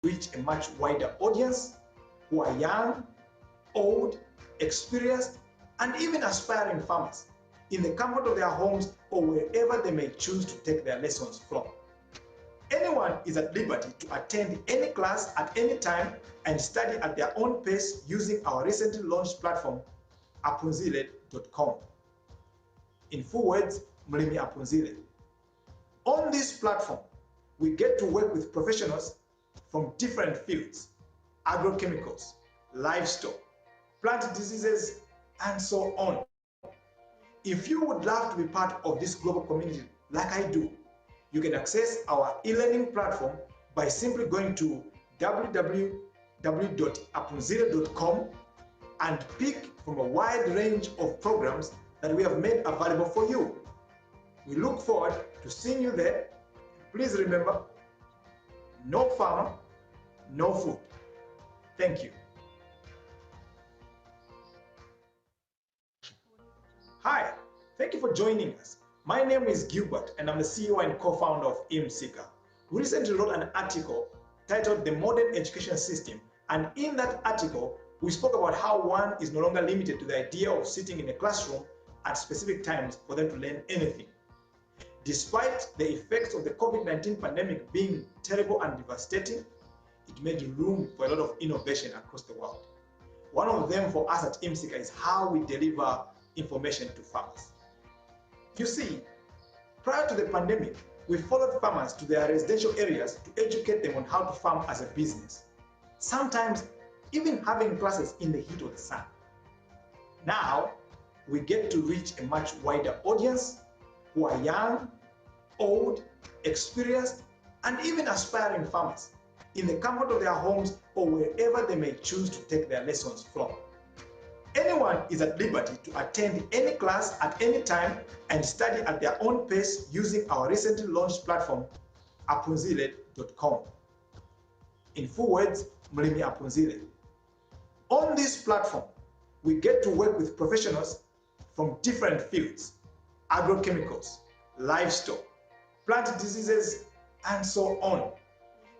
reach a much wider audience who are young, old, experienced, and even aspiring farmers in the comfort of their homes or wherever they may choose to take their lessons from. Anyone is at liberty to attend any class at any time and study at their own pace using our recently launched platform, apunzile.com. In full words, Mlimi Apunzile. On this platform, we get to work with professionals from different fields: agrochemicals, livestock, plant diseases, and so on. If you would love to be part of this global community like I do, you can access our e-learning platform by simply going to www.apunzile.com and pick from a wide range of programs that we have made available for you. We look forward to seeing you there. Please remember, no farmer, no food. Thank you. Hi, thank you for joining us. My name is Gilbert and I'm the CEO and co-founder of eMsika. We recently wrote an article titled The Modern Education System, and in that article, we spoke about how one is no longer limited to the idea of sitting in a classroom at specific times for them to learn anything. Despite the effects of the COVID-19 pandemic being terrible and devastating, it made room for a lot of innovation across the world. One of them for us at eMsika is how we deliver information to farmers. You see, prior to the pandemic, we followed farmers to their residential areas to educate them on how to farm as a business, sometimes even having classes in the heat of the sun. Now, we get to reach a much wider audience who are young, old, experienced, and even aspiring farmers in the comfort of their homes or wherever they may choose to take their lessons from. Anyone is at liberty to attend any class at any time and study at their own pace using our recently launched platform, apunzile.com. In full words, Mlimi Apunzile. On this platform, we get to work with professionals from different fields: agrochemicals, livestock, plant diseases, and so on.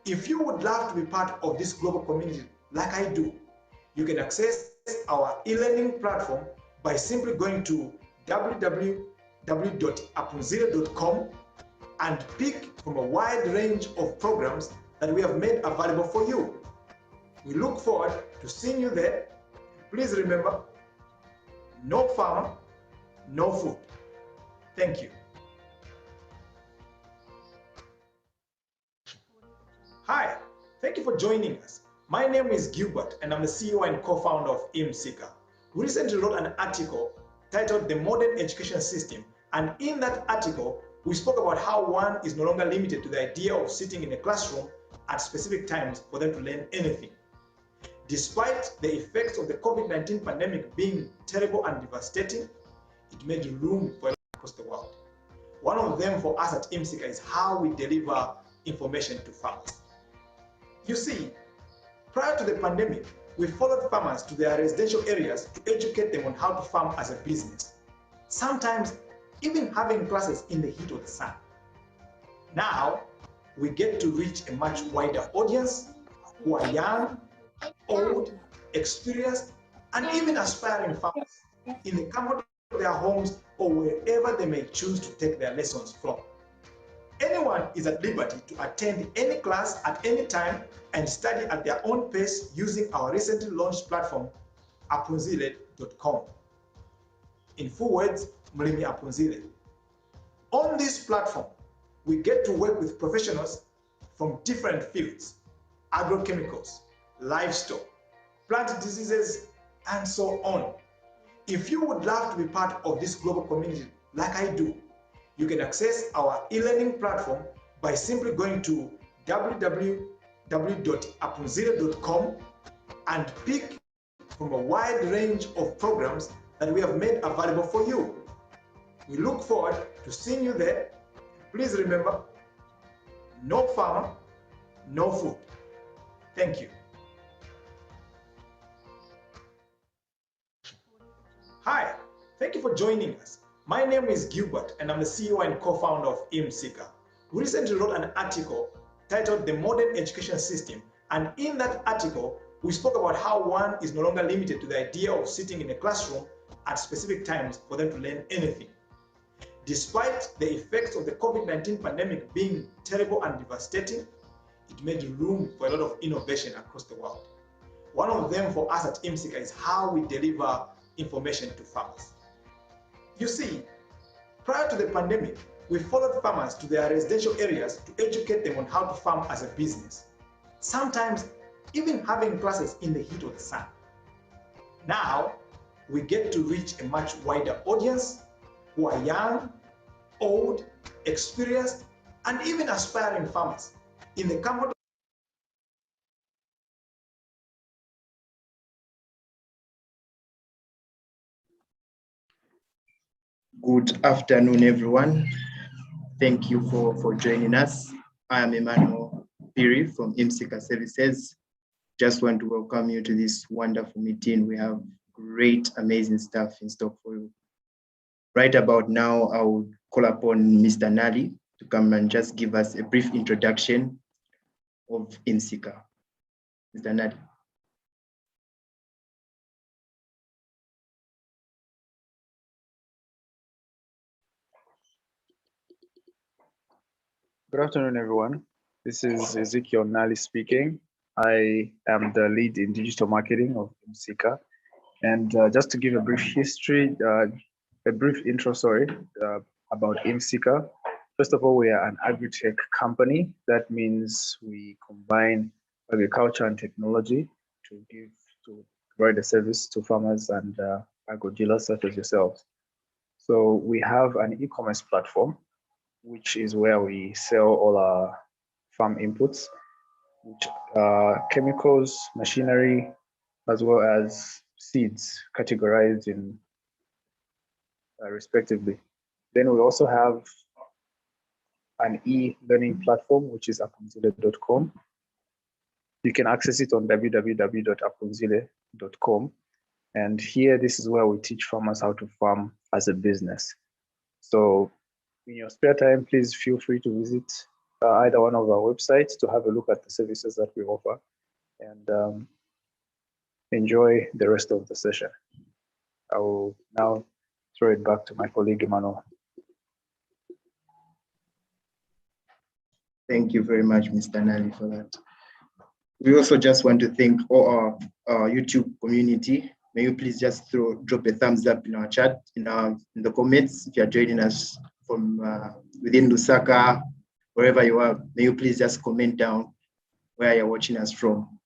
If you would love to be part of this global community like I do, you can access our e-learning platform by simply going to www.apunzile.com and pick from a wide range of programs that we have made available for you. We look forward to seeing you there. Please remember, no farmer, no food. Thank you. Hi, thank you for joining us. My name is Gilbert and I'm the CEO and co-founder of eMsika. We recently wrote an article titled The Modern Education System, and in that article, we spoke about how one is no longer limited to the idea of sitting in a classroom at specific times for them to learn anything. Despite the effects of the COVID-19 pandemic being terrible and devastating, it made room for across the world. One of them for us at eMsika is how we deliver information to farmers. You see, prior to the pandemic, we followed farmers to their residential areas to educate them on how to farm as a business, sometimes even having classes in the heat of the sun. Now, we get to reach a much wider audience who are young, old, experienced, and even aspiring farmers in the comfort of their homes or wherever they may choose to take their lessons from. Anyone is at liberty to attend any class at any time and study at their own pace using our recently launched platform, apunzile.com. In full words, Mlimi Apunzile. On this platform, we get to work with professionals from different fields: agrochemicals, livestock, plant diseases, and so on. If you would love to be part of this global community like I do, you can access our e-learning platform by simply going to www.apunzile.com and pick from a wide range of programs that we have made available for you. We look forward to seeing you there. Please remember, no farmer, no food. Thank you. Hi, thank you for joining us. My name is Gilbert and I'm the CEO and co-founder of eMsika. We recently wrote an article titled The Modern Education System, And in that article, we spoke about how one is no longer limited to the idea of sitting in a classroom at specific times for them to learn anything. Despite the effects of the COVID-19 pandemic being terrible and devastating, it made room for a lot of innovation across the world. One of them for us at eMsika is how we deliver information to farmers. You see, prior to the pandemic, we followed farmers to their residential areas to educate them on how to farm as a business, sometimes even having classes in the heat of the sun. Now, we get to reach a much wider audience who are young, old, experienced, and even aspiring farmers in the comfort. Good afternoon, everyone. Thank you for joining us. I am Emmanuel Piri from eMsika Services. Just want to welcome you to this wonderful meeting. We have great, amazing stuff in stock for you. Right about now, I will call upon Mr. Nali to come and just give us a brief introduction of eMsika. Mr. Nali. Good afternoon, everyone. This is Ezekiel Nali speaking. I am the lead in digital marketing of eMsika. And just to give a brief history, a brief intro, about eMsika. First of all, we are an agri-tech company. That means we combine agriculture and technology to provide a service to farmers and agro dealers such as yourselves. So we have an e-commerce platform, which is where we sell all our farm inputs, which are chemicals, machinery, as well as seeds categorized in respectively. Then we also have an e-learning platform, which is apunzile.com. You can access it on www.apunzile.com. And here, this is where we teach farmers how to farm as a business. So in your spare time, please feel free to visit either one of our websites to have a look at the services that we offer and enjoy the rest of the session. I will now throw it back to my colleague, Emmanuel. Thank you very much, Mr. Nali, for that. We also just want to thank all our YouTube community. May you please just drop a thumbs up in our chat, in the comments. If you're joining us from within Lusaka, wherever you are, may you please just comment down where you're watching us from.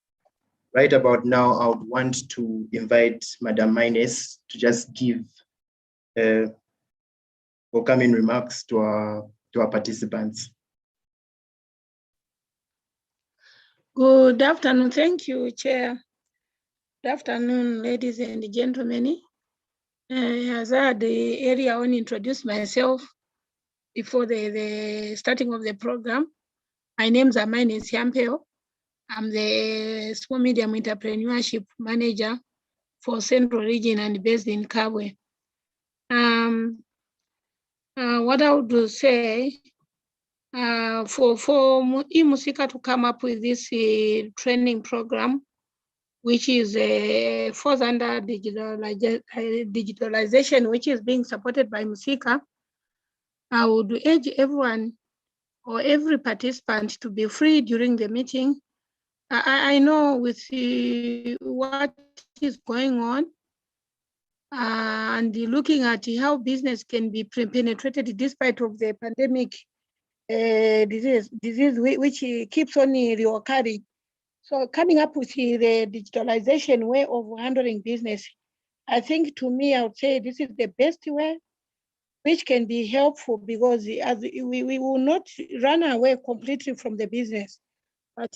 Right about now, I would want to invite Madam Mines to just give welcoming remarks to our participants. Good afternoon. Thank you, Chair. Good afternoon, ladies and gentlemen. As I had the area on introduce myself before the starting of the program. My name is Amines Yampeo. I'm the Small Medium Entrepreneurship Manager for Central Region and based in Kabwe. What I would say, for eMsika to come up with this training program, which is falls under digitalization, which is being supported by eMsika, I would urge everyone or every participant to be free during the meeting. I know with what is going on and looking at how business can be penetrated despite of the pandemic disease which keeps on reoccurring. So coming up with the digitalization way of handling business, I think to me, I would say this is the best way, which can be helpful because as we will not run away completely from the business, but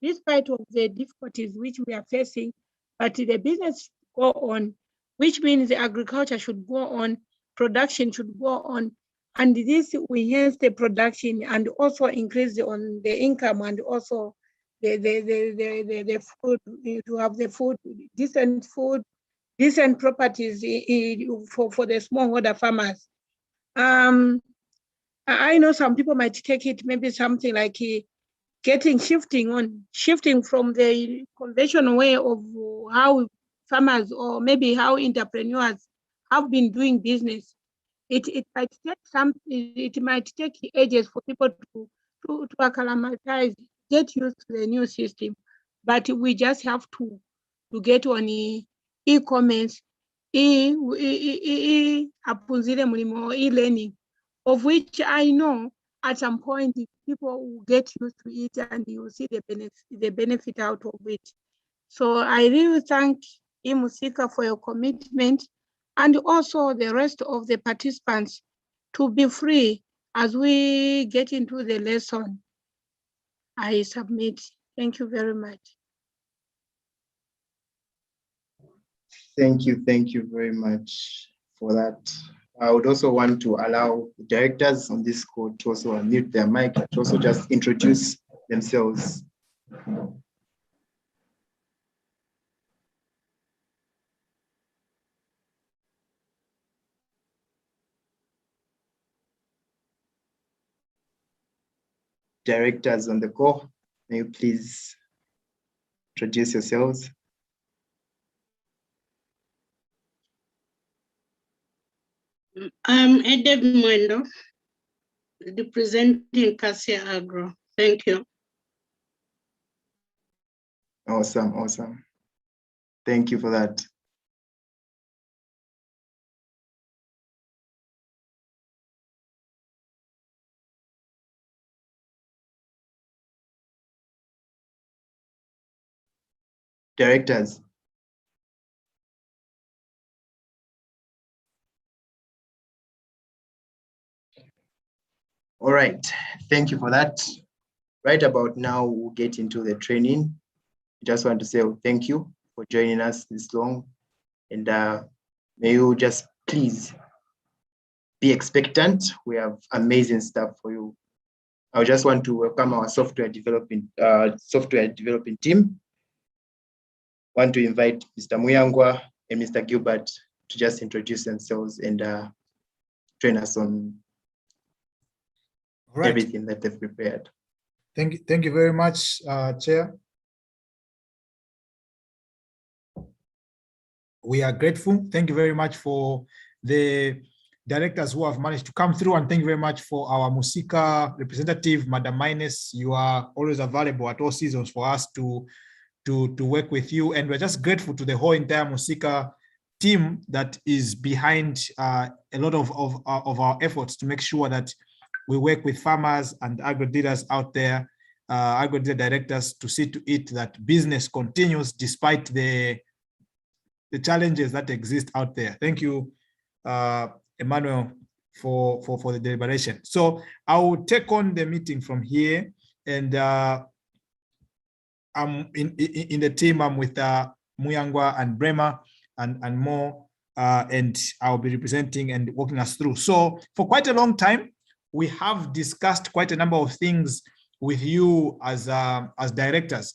despite of the difficulties which we are facing, but the business go on, which means the agriculture should go on, production should go on, and this will enhance the production and also increase on the income and also the food, to have the food, decent properties for the smallholder farmers. I know some people might take it maybe something like shifting from the conventional way of how farmers or maybe how entrepreneurs have been doing business. It might take ages for people to acclimatize, get used to the new system. But we just have to get on e-commerce, apunzire mulimo, e-learning, of which I know at some point people will get used to it and you will see the benefit out of it. So I really thank eMsika for your commitment and also the rest of the participants to be free as we get into the lesson. I submit. Thank you very much. Thank you very much for that. I would also want to allow the directors on this call to also unmute their mic, to also just introduce themselves. Directors on the call, may you please introduce yourselves? I'm Edeb Mwendo, representing Cassia Agro. Thank you. Awesome. Thank you for that. Directors. All right, thank you for that. Right about now, we'll get into the training. I just want to say thank you for joining us this long, and may you just please be expectant. We have amazing stuff for you. I just want to welcome our software developing team. Want to invite Mr. Muyangwa and Mr. Gilbert to just introduce themselves and train us on everything that they've prepared. Thank you very much, Chair. We are grateful. Thank you very much for the directors who have managed to come through, and thank you very much for our eMsika representative, Madam Mines. You are always available at all seasons for us to work with you, and we're just grateful to the whole entire eMsika team that is behind a lot of our efforts to make sure that we work with farmers and agro-dealers out there, agro-dealer directors, to see to it that business continues despite the challenges that exist out there. Thank you, Emmanuel, for the deliberation. So I will take on the meeting from here, and I'm in the team. I'm with Muyangwa and Bremer and more, and I'll be representing and walking us through. So for quite a long time, we have discussed quite a number of things with you as directors,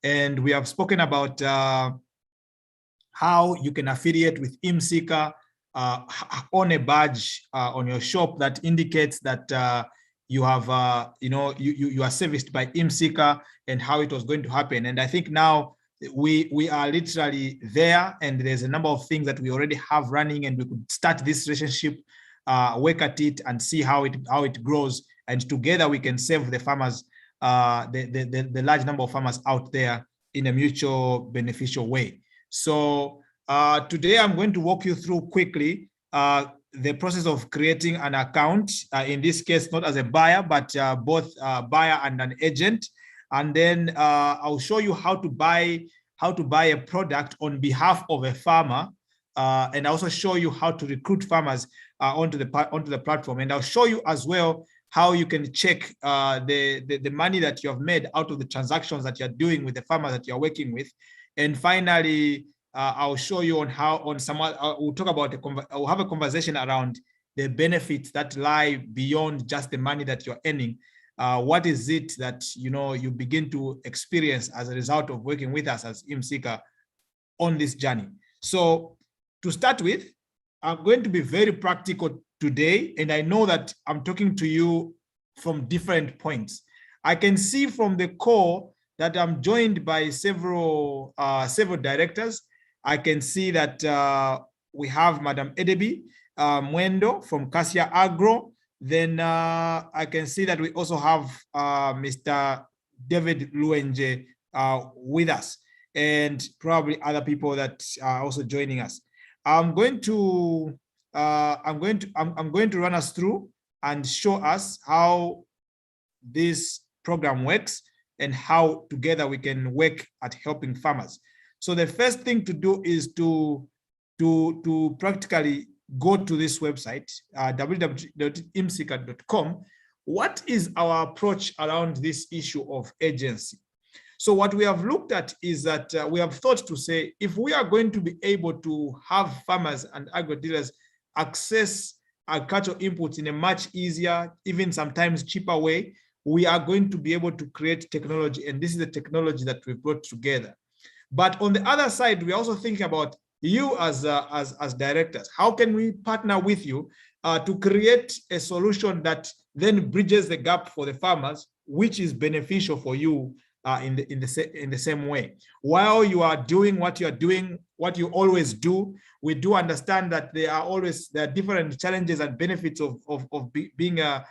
and we have spoken about how you can affiliate with eMsika, on a badge on your shop that indicates that you have you are serviced by eMsika, and how it was going to happen. And I think now we are literally there, and there's a number of things that we already have running, and we could start this relationship, work at it, and see how it grows, and together we can serve the farmers, the large number of farmers out there, in a mutual beneficial way. So today I'm going to walk you through quickly the process of creating an account, in this case not as a buyer, but both buyer and an agent. And then I'll show you how to buy a product on behalf of a farmer, and also show you how to recruit farmers onto the platform. And I'll show you as well how you can check the money that you have made out of the transactions that you're doing with the farmers that you're working with. And finally, I'll show you we'll talk about I'll have a conversation around the benefits that lie beyond just the money that you're earning. What is it that you begin to experience as a result of working with us as eMsika on this journey? So to start with, I'm going to be very practical today, and I know that I'm talking to you from different points. I can see from the call that I'm joined by several directors. I can see that we have Madam Edebi Mwendo from Kasia Agro. Then I can see that we also have Mr. David Luenje with us, and probably other people that are also joining us. I'm going to run us through and show us how this program works and how together we can work at helping farmers. So the first thing to do is to practically go to this website, www.eMsika.com. What is our approach around this issue of agency? So what we have looked at is that we have thought to say, if we are going to be able to have farmers and agro dealers access agricultural inputs in a much easier, even sometimes cheaper way, we are going to be able to create technology. And this is the technology that we brought together. But on the other side, we also think about you as directors. How can we partner with you to create a solution that then bridges the gap for the farmers, which is beneficial for you in the same way? While you are doing what you are doing, what you always do, we do understand that there are different challenges and benefits of being an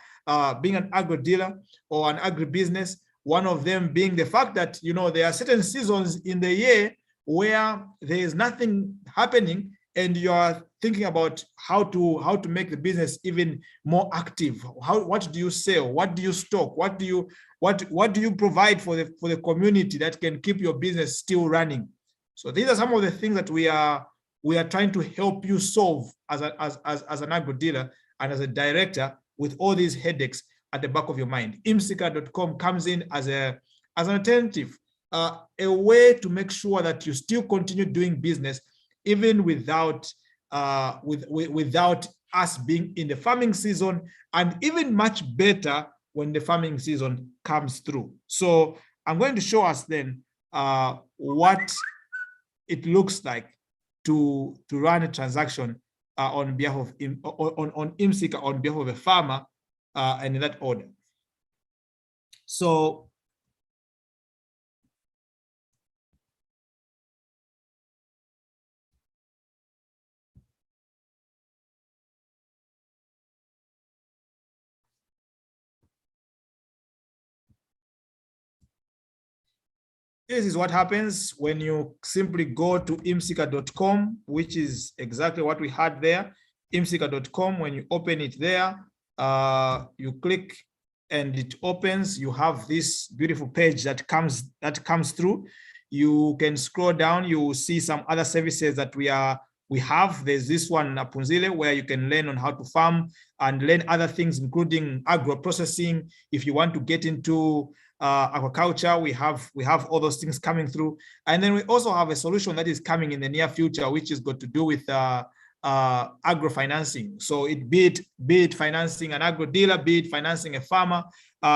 agro dealer or an agribusiness. One of them being the fact that there are certain seasons in the year where there is nothing happening, and you are thinking about how to make the business even more active. What do you sell? What do you stock? What do you provide for the community that can keep your business still running? So these are some of the things that we are trying to help you solve as an agro dealer and as a director with all these headaches at the back of your mind. eMsika.com comes in as an alternative, a way to make sure that you still continue doing business even without us being in the farming season, and even much better when the farming season comes through. So I'm going to show us then what it looks like to run a transaction on behalf of on eMsika on behalf of a farmer, and in that order. So this is what happens when you simply go to eMsika.com, which is exactly what we had there. eMsika.com, when you open it there, you click and it opens. You have this beautiful page that comes through. You can scroll down, you will see some other services that we have. There's this one, Napunzile, where you can learn on how to farm and learn other things, including agro processing. If you want to get into aquaculture, we have all those things coming through. And then we also have a solution that is coming in the near future, which is got to do with agro financing. So be it financing an agro dealer, be it financing a farmer.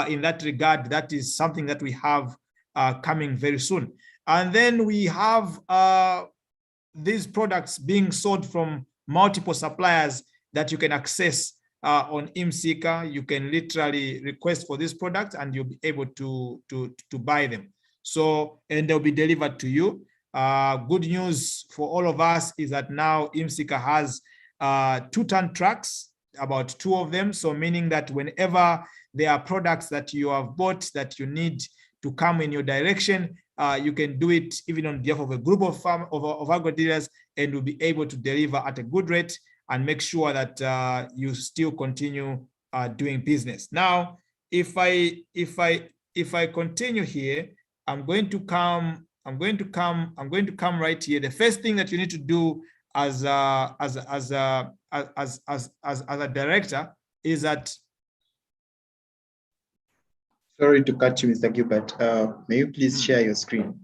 In that regard, that is something that we have coming very soon. And then we have these products being sold from multiple suppliers that you can access on eMsika. You can literally request for this product and you'll be able to buy them. So, and they'll be delivered to you. Good news for all of us is that now eMsika has 2-ton trucks, about 2 of them. So meaning that whenever there are products that you have bought that you need to come in your direction, you can do it even on behalf of a group of agro dealers, and will be able to deliver at a good rate and make sure that you still continue doing business. Now, if I continue here, I'm going to come right here. The first thing that you need to do as a director is that. Sorry to cut you, Mr. Gilbert. May you please share your screen?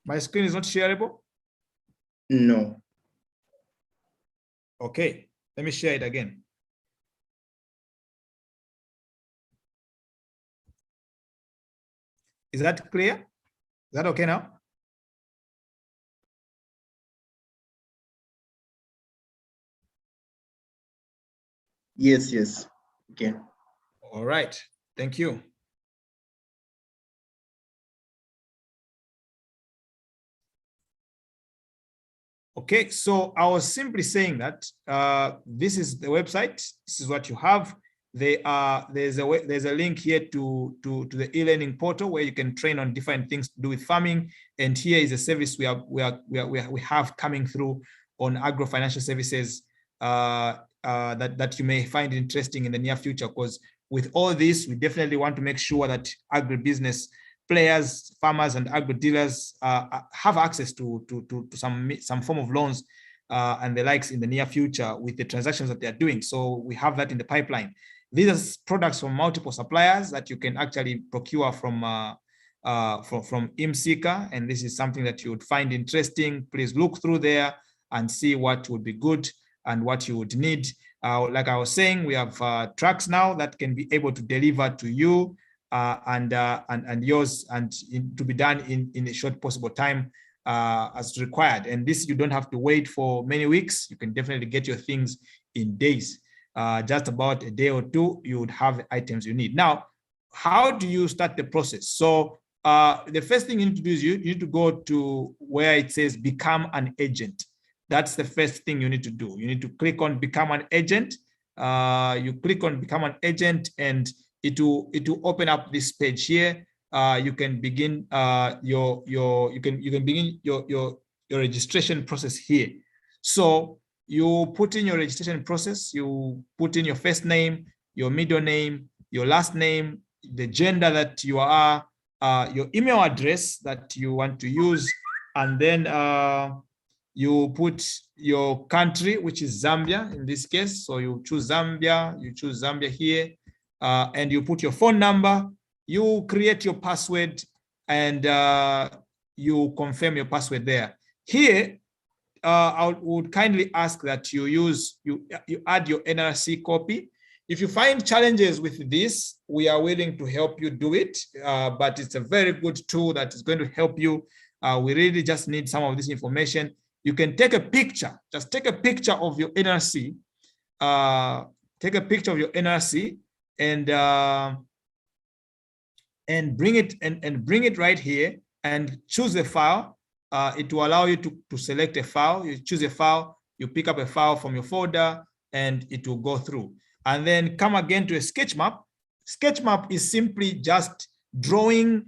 My screen is not shareable? No. Okay, let me share it again. Is that clear? Is that okay now? Yes. Okay. All right. Thank you. Okay, so I was simply saying that this is the website. This is what you have. There's a link here to the e-learning portal where you can train on different things to do with farming. And here is a service we have coming through on agro financial services that you may find interesting in the near future. Because with all this, we definitely want to make sure that agribusiness players, farmers, and agro dealers have access to some form of loans and the likes in the near future with the transactions that they are doing. So we have that in the pipeline. These are products from multiple suppliers that you can actually procure from eMsika, and this is something that you would find interesting. Please look through there and see what would be good and what you would need. Like I was saying, we have trucks now that can be able to deliver to you and yours, and to be done in a short possible time as required. And this, you don't have to wait for many weeks. You can definitely get your things in days. Just about a day or two, you would have the items you need. Now, how do you start the process? So the first thing you need to do is you need to go to where it says become an agent. That's the first thing you need to do. You need to click on become an agent. You click on become an agent, and it will open up this page here. You can begin your registration process here. So you put in your registration process. You put in your first name, your middle name, your last name, the gender that you are, your email address that you want to use, and then you put your country, which is Zambia in this case. So you choose Zambia. You choose Zambia here. And you put your phone number, you create your password, and you confirm your password there. Here, I would kindly ask that you add your NRC copy. If you find challenges with this, we are willing to help you do it, but it's a very good tool that is going to help you. We really just need some of this information. You can take a picture, just take a picture of your NRC, take a picture of your NRC, and bring it right here and choose the file. It will allow you to select a file. You choose a file, you pick up a file from your folder, and it will go through. And then come again to a sketch map. Sketch map is simply just drawing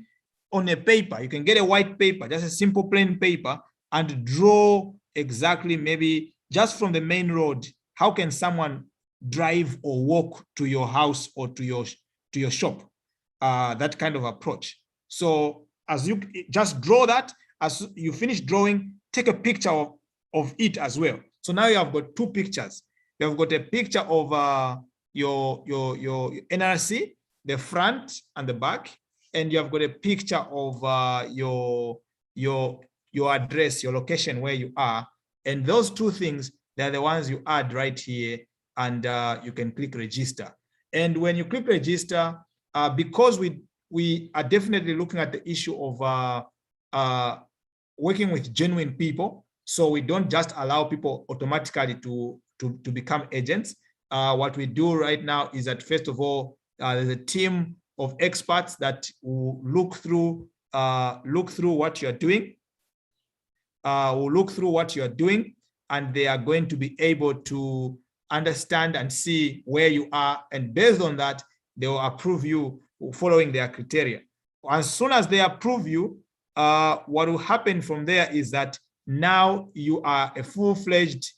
on a paper. You can get a white paper, just a simple plain paper, and draw exactly, maybe just from the main road, how can someone drive or walk to your house or to your shop, that kind of approach. So as you just draw that, as you finish drawing, take a picture of it as well. So now you have got two pictures. You have got a picture of your NRC, the front and the back, and you have got a picture of your address, your location where you are. And those two things, they're the ones you add right here, and you can click register. And when you click register, because we are definitely looking at the issue of working with genuine people, so we don't just allow people automatically to become agents. What we do right now is that, first of all, there's a team of experts that will look through what you're doing. Will look through what you're doing, and they are going to be able to understand and see where you are, and based on that, they will approve you following their criteria. As soon as they approve you, what will happen from there is that now you are a full-fledged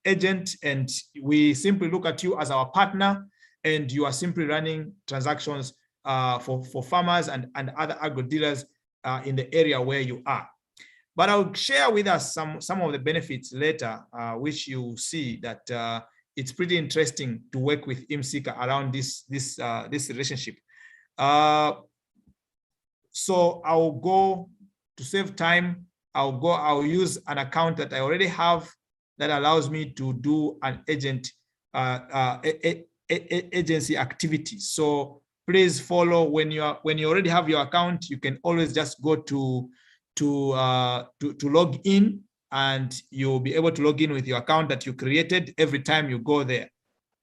agent, and we simply look at you as our partner, and you are simply running transactions for farmers and other agro dealers in the area where you are. But I'll share with us some of the benefits later, which you see that it's pretty interesting to work with eMsika around this relationship. So I'll go, to save time, I'll use an account that I already have that allows me to do an agency activity. So please follow, when you already have your account, you can always just go to log in, and you'll be able to log in with your account that you created every time you go there.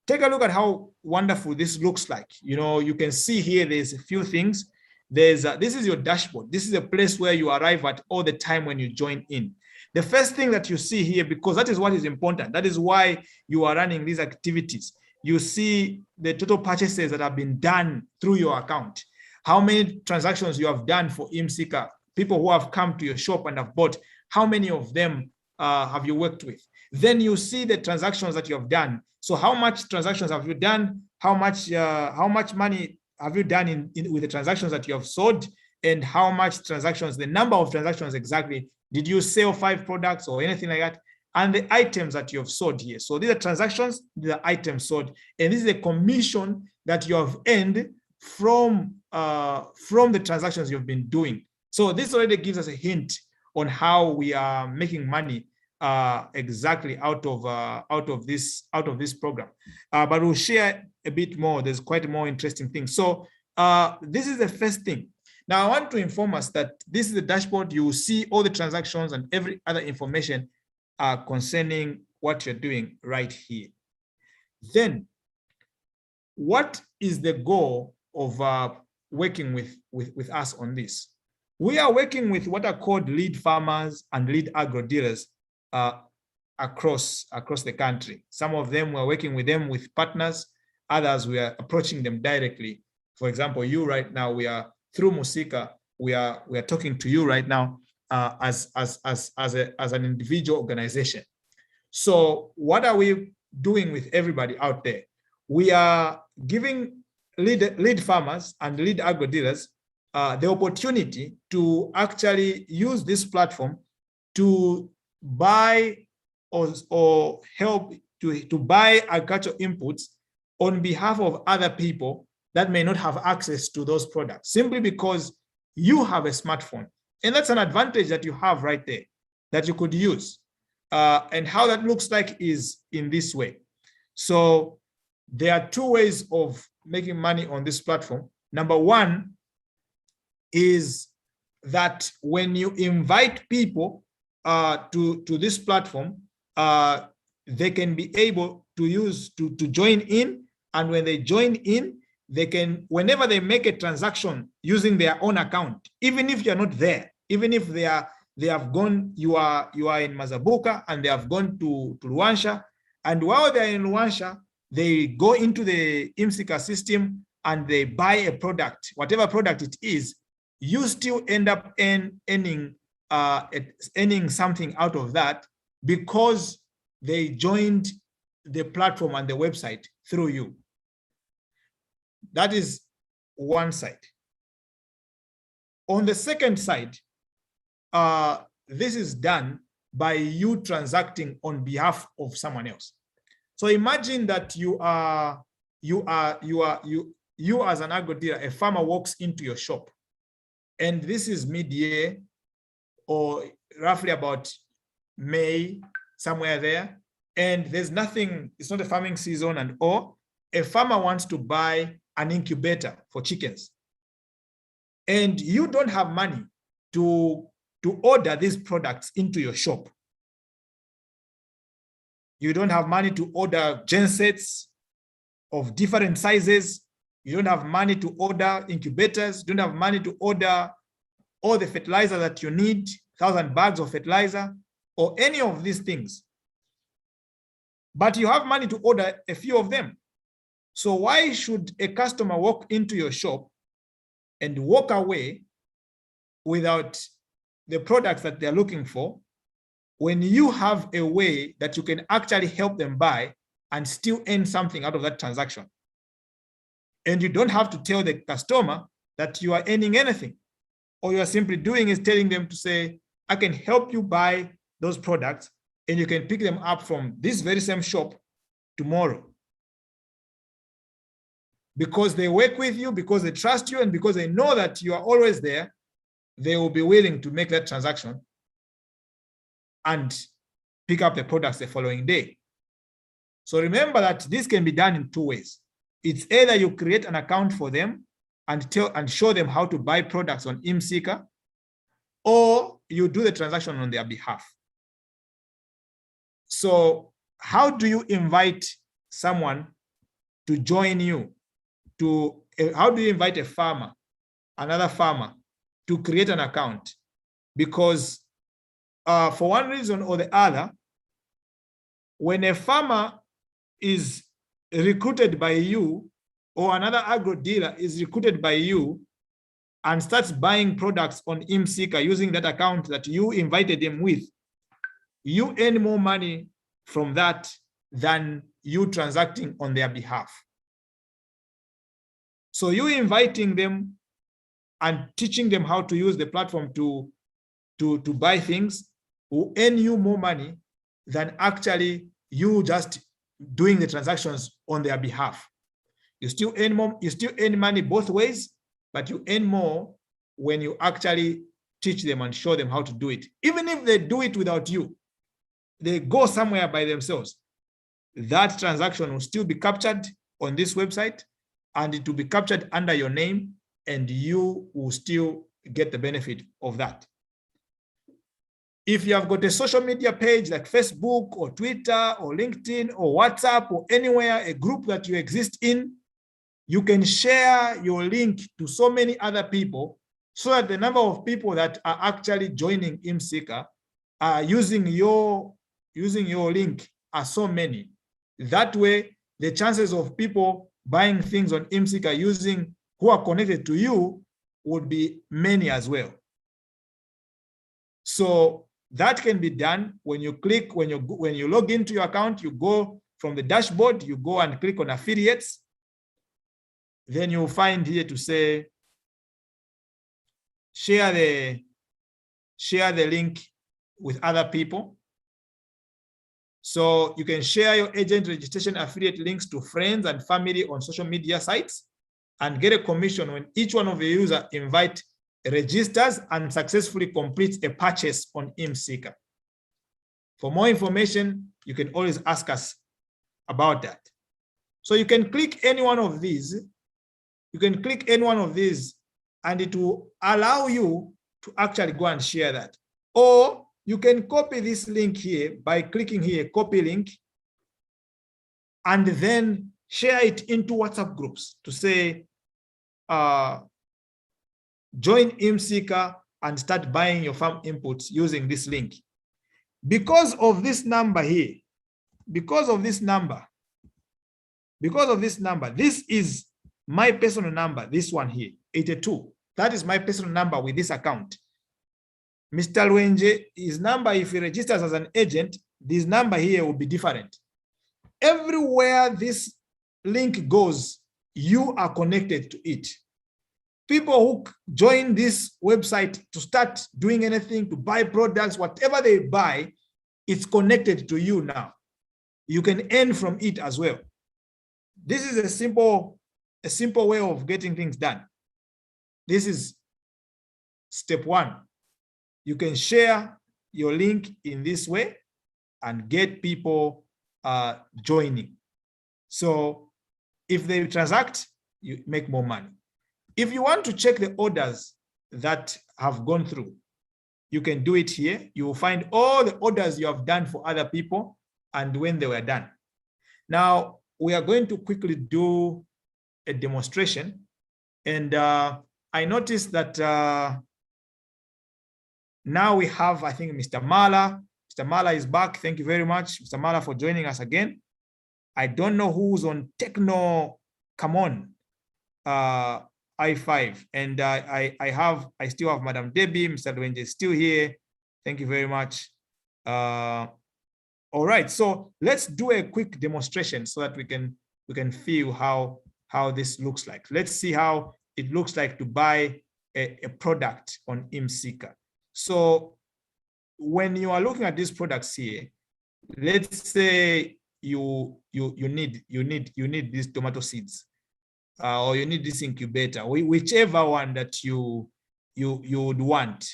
Take a look at how wonderful this looks like. You know, you can see here there's a few things. this is your dashboard. This is a place where you arrive at all the time when you join in. The first thing that you see here, because that is what is important, that is why you are running these activities. You see the total purchases that have been done through your account, how many transactions you have done for eMsika, people who have come to your shop and have bought, how many of them have you worked with? Then you see the transactions that you have done. So how much transactions have you done? How much money have you done with the transactions that you have sold? And how much transactions, the number of transactions exactly, did you sell 5 products or anything like that? And the items that you have sold here. So these are transactions, these are items sold. And this is a commission that you have earned from the transactions you've been doing. So this already gives us a hint on how we are making money exactly out of this program. But we'll share a bit more. There's quite a more interesting thing. So this is the first thing. Now I want to inform us that this is the dashboard. You will see all the transactions and every other information concerning what you're doing right here. Then, what is the goal of working with us on this? We are working with what are called lead farmers and lead agro dealers across the country. Some of them we're working with them with partners. Others we are approaching them directly. For example, you right now, we are through eMsika. We are talking to you right now as an individual organization. So what are we doing with everybody out there? We are giving lead farmers and lead agro dealers the opportunity to actually use this platform to buy or help to buy agricultural inputs on behalf of other people that may not have access to those products, simply because you have a smartphone. And that's an advantage that you have right there that you could use. And how that looks like is in this way. So there are 2 ways of making money on this platform. Number one is that when you invite people to this platform, they can be able to join in. And when they join in, they can, whenever they make a transaction using their own account, even if you're not there, even if they have gone, you are in Mazabuka and they have gone to Luansha, and while they're in Luansha, they go into the eMsika system and they buy a product, whatever product it is, you still end up earning something out of that because they joined the platform and the website through you. That is one side. On the second side, this is done by you transacting on behalf of someone else. So imagine that you as an agro dealer, a farmer walks into your shop, and this is mid-year or roughly about May, somewhere there, and there's nothing, it's not a farming season, and a farmer wants to buy an incubator for chickens, and you don't have money to order these products into your shop. You don't have money to order gensets of different sizes. You don't have money to order incubators. You don't have money to order all the fertilizer that you need, 1,000 bags of fertilizer, or any of these things. But you have money to order a few of them. So why should a customer walk into your shop and walk away without the products that they're looking for, when you have a way that you can actually help them buy and still earn something out of that transaction? And you don't have to tell the customer that you are earning anything. All you are simply doing is telling them to say, I can help you buy those products and you can pick them up from this very same shop tomorrow. Because they work with you, because they trust you, and because they know that you are always there, they will be willing to make that transaction and pick up the products the following day. So remember that this can be done in 2 ways. It's either you create an account for them and show them how to buy products on eMsika, or you do the transaction on their behalf. So how do you invite someone to join you? How do you invite a farmer another farmer to create an account, because for one reason or the other, when a farmer is recruited by you, or another agro dealer is recruited by you and starts buying products on eMsika using that account that you invited them with, you earn more money from that than you transacting on their behalf. So you inviting them and teaching them how to use the platform to buy things will earn you more money than actually you just doing the transactions on their behalf. You still earn more, you still earn money both ways, but you earn more when you actually teach them and show them how to do it. Even if they do it without you, they go somewhere by themselves, that transaction will still be captured on this website, and it will be captured under your name, and you will still get the benefit of that. If you have got a social media page like Facebook or Twitter or LinkedIn or WhatsApp or anywhere, a group that you exist in, you can share your link to so many other people, so that the number of people that are actually joining eMsika using your link are so many. That way, the chances of people buying things on eMsika who are connected to you would be many as well. So that can be done when you click, when you log into your account, you go from the dashboard, you go and click on affiliates. Then you'll find here to say, share the link with other people. So you can share your agent registration affiliate links to friends and family on social media sites and get a commission when each one of the users registers and successfully completes a purchase on eMsika. For more information, you can always ask us about that. So you can click any one of these. You can click any one of these, and it will allow you to actually go and share that. Or you can copy this link here by clicking here, copy link, and then share it into WhatsApp groups to say, join eMsika and start buying your farm inputs using this link. Because of this number here, because of this number, this is my personal number, this one here, 82. That is my personal number with this account. Mr. Lwenje, his number, if he registers as an agent, this number here will be different. Everywhere this link goes, you are connected to it. People who join this website to start doing anything, to buy products, whatever they buy, it's connected to you now. You can earn from it as well. This is a simple way of getting things done. This is step one. You can share your link in this way and get people joining. So if they transact, you make more money. If you want to check the orders that have gone through, you can do it here. You will find all the orders you have done for other people and when they were done. Now, we are going to quickly do a demonstration. And I noticed that now we have, I think, Mr. Mala. Mr. Mala is back. Thank you very much, Mr. Mala, for joining us again. I don't know who's on Techno. Come on. I5, and I still have Madam Debbie. Mr. Lwenje is still here. Thank you very much. All right, so let's do a quick demonstration so that we can feel how this looks like. Let's see how it looks like to buy a product on eMsika. So when you are looking at these products here, let's say you need these tomato seeds. Or you need this incubator, whichever one that you would want.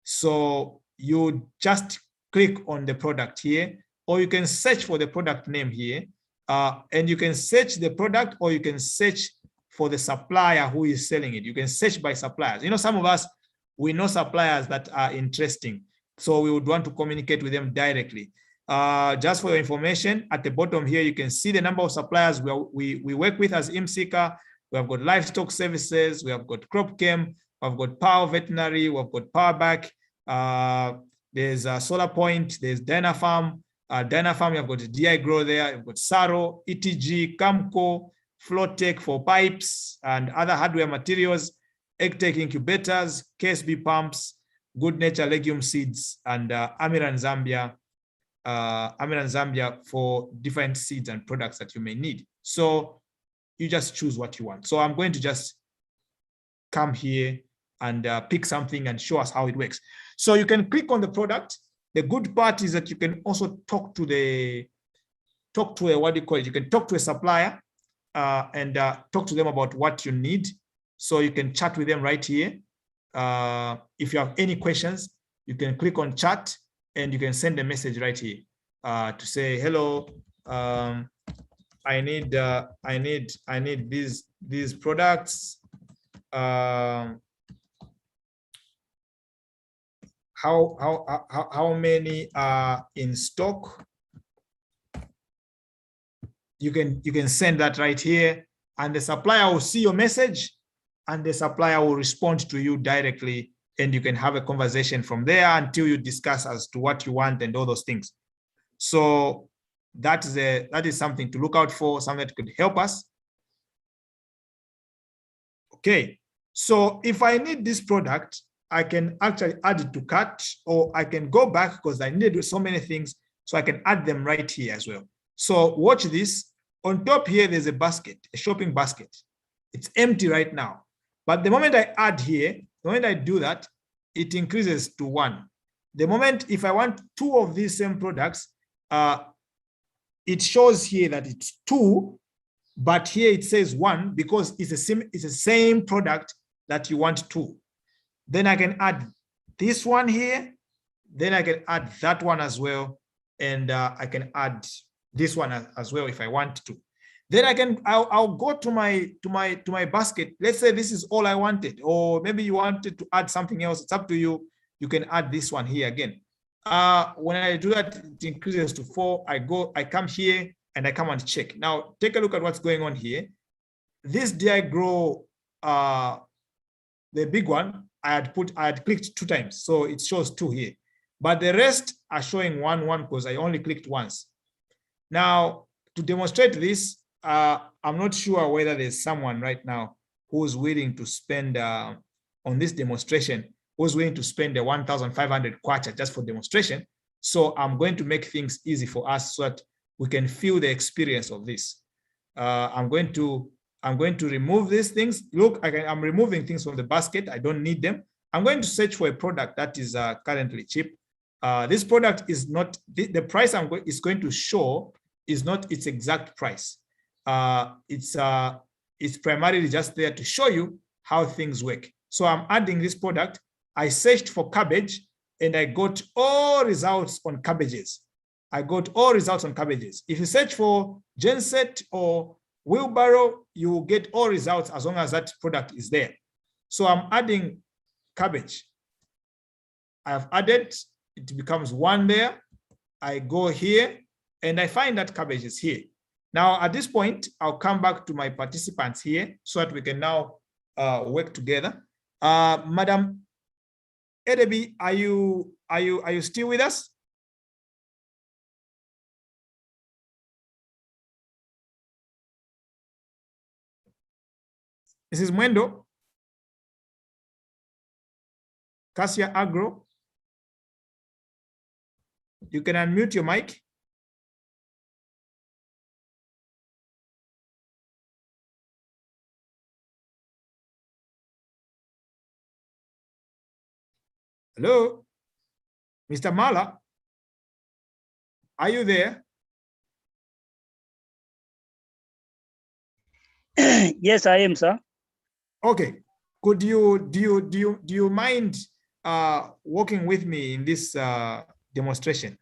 So you just click on the product here, or you can search for the product name here, and you can search the product, or you can search for the supplier who is selling it. You can search by suppliers. You know, some of us, we know suppliers that are interesting, so we would want to communicate with them directly. Just for your information, at the bottom here, you can see the number of suppliers we work with as eMsika. We have got livestock services, we have got crop chem, we've got Power Veterinary, we've got Powerback, there's Solar Point, there's Dynafarm. Dynafarm, you've got DI Grow there, you've got Saro, ETG, Camco, Flowtech for pipes and other hardware materials, EgTech incubators, KSB pumps, Good Nature legume seeds, and Amiran Zambia for different seeds and products that you may need. So you just choose what you want. So I'm going to just come here and pick something and show us how it works. So you can click on the product. The good part is that you can also talk to a, what do you call it? You can talk to a supplier and talk to them about what you need. So you can chat with them right here. If you have any questions, you can click on chat and you can send a message right here to say, hello, I need these products. How many are in stock? You can send that right here, and the supplier will see your message, and the supplier will respond to you directly, and you can have a conversation from there until you discuss as to what you want and all those things. So that is something to look out for, something that could help us. Okay, so if I need this product, I can actually add it to cart, or I can go back because I need so many things, so I can add them right here as well. So watch this. On top here, there's a basket, a shopping basket. It's empty right now. But the moment I add here, the moment I do that, it increases to 1. The moment, if I want 2 of these same products, it shows here that it's 2, but here it says 1 because it's the same product that you want 2. Then I can add this one here. Then I can add that one as well. And I can add this one as well if I want to. Then I'll go to my basket. Let's say this is all I wanted, or maybe you wanted to add something else. It's up to you. You can add this one here again. When I do that, it increases to 4. I come here and I come and check. Now take a look at what's going on here. This DI Grow, the big one, I had clicked 2 times, so it shows 2 here. But the rest are showing 1 because I only clicked once. Now, to demonstrate this, I'm not sure whether there's someone right now who's willing to spend on this demonstration, who's willing to spend the 1,500 kwacha just for demonstration. So I'm going to make things easy for us so that we can feel the experience of this. I'm going to remove these things. Look, I'm removing things from the basket. I don't need them. I'm going to search for a product that is currently cheap. This product is not, the price is going to show is not its exact price. It's primarily just there to show you how things work. So I'm adding this product. I searched for cabbage and I got all results on cabbages. If you search for genset or wheelbarrow, you will get all results as long as that product is there. So I'm adding cabbage. I have added, it becomes 1 there. I go here and I find that cabbage is here. Now at this point, I'll come back to my participants here so that we can now work together. Madam Edebi, are you still with us? Mrs. Mwendo, Cassia Agro, you can unmute your mic. Hello, Mr. Mala, are you there? Yes, I am, sir. Okay. Do you mind working with me in this demonstration?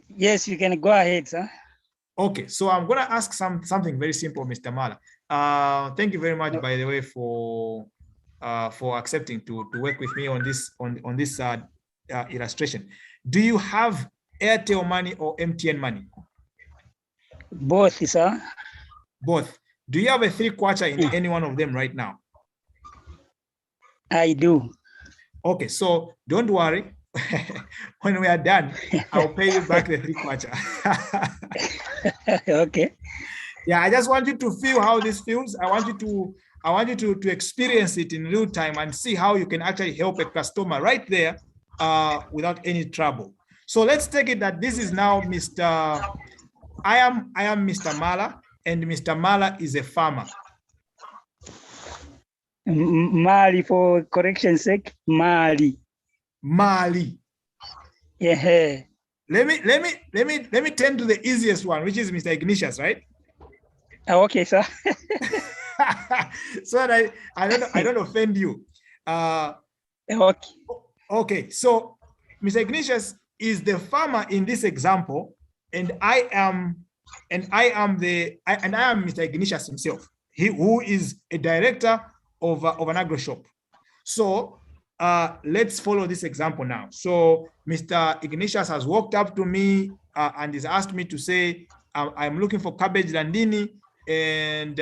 Yes, you can go ahead, sir. Okay, so I'm going to ask something very simple, Mr. Mala. Thank you very much, by the way, for accepting to work with me on this illustration. Do you have Airtel money or MTN money? Both, sir. Both. Do you have a 3 kwacha in any one of them right now? I do. Okay, so don't worry. When we are done, I'll pay you back the 3/4. Okay. Yeah, I just want you to feel how this feels. I want you to experience it in real time and see how you can actually help a customer right there without any trouble. So let's take it that this is now I am Mr. Mala, and Mr. Mala is a farmer. Mali, for correction's sake, Mali. Mali. Yeah. Let me turn to the easiest one, which is Mr. Ignatius, right? Okay, sir. So that I don't offend you. Okay. Okay, so Mr. Ignatius is the farmer in this example, and I am Mr. Ignatius himself, who is a director of an agro shop. So let's follow this example now. So Mr. Ignatius has walked up to me and has asked me to say, I'm looking for cabbage landini, and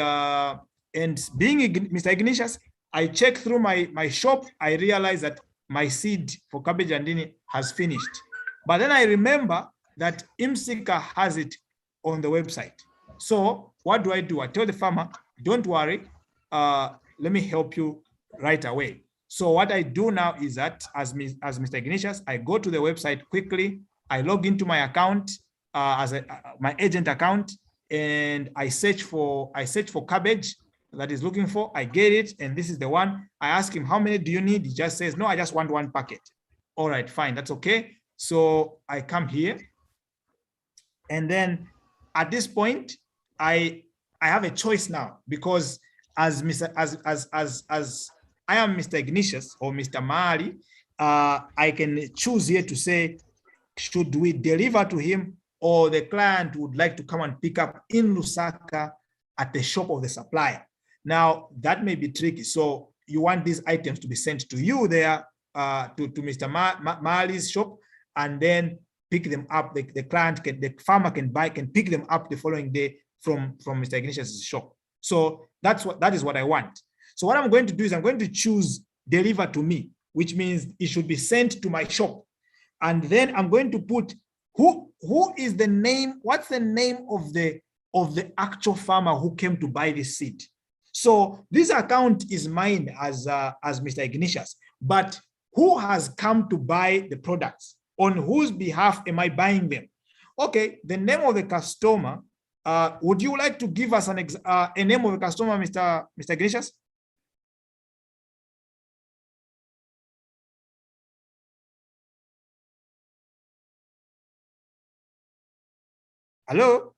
being Mr. Ignatius, I checked through my shop. I realized that my seed for cabbage landini has finished. But then I remember that eMsika has it on the website. So what do? I tell the farmer, don't worry, let me help you right away. So what I do now is that as Mr. Ignatius, I go to the website quickly, I log into my account my agent account, and I search for cabbage that is looking for. I get it, and this is the one. I ask him, how many do you need? He just says, no, I just want 1 packet. All right, fine, that's okay. So I come here, and then at this point, I have a choice now, because as I am Mr. Ignatius or Mr. Mali, I can choose here to say, should we deliver to him, or the client would like to come and pick up in Lusaka at the shop of the supplier. Now, that may be tricky. So you want these items to be sent to you there, to Mr. Mali's shop, and then pick them up. The farmer can pick them up the following day from Mr. Ignatius' shop. So that is what I want. So what I'm going to do is I'm going to choose deliver to me, which means it should be sent to my shop. And then I'm going to put who is the name, what's the name of the actual farmer who came to buy this seed. So this account is mine as Mr. Ignatius, but who has come to buy the products? On whose behalf am I buying them? Okay, the name of the customer. Would you like to give us a name of a customer, Mr. Ignatius? Hello?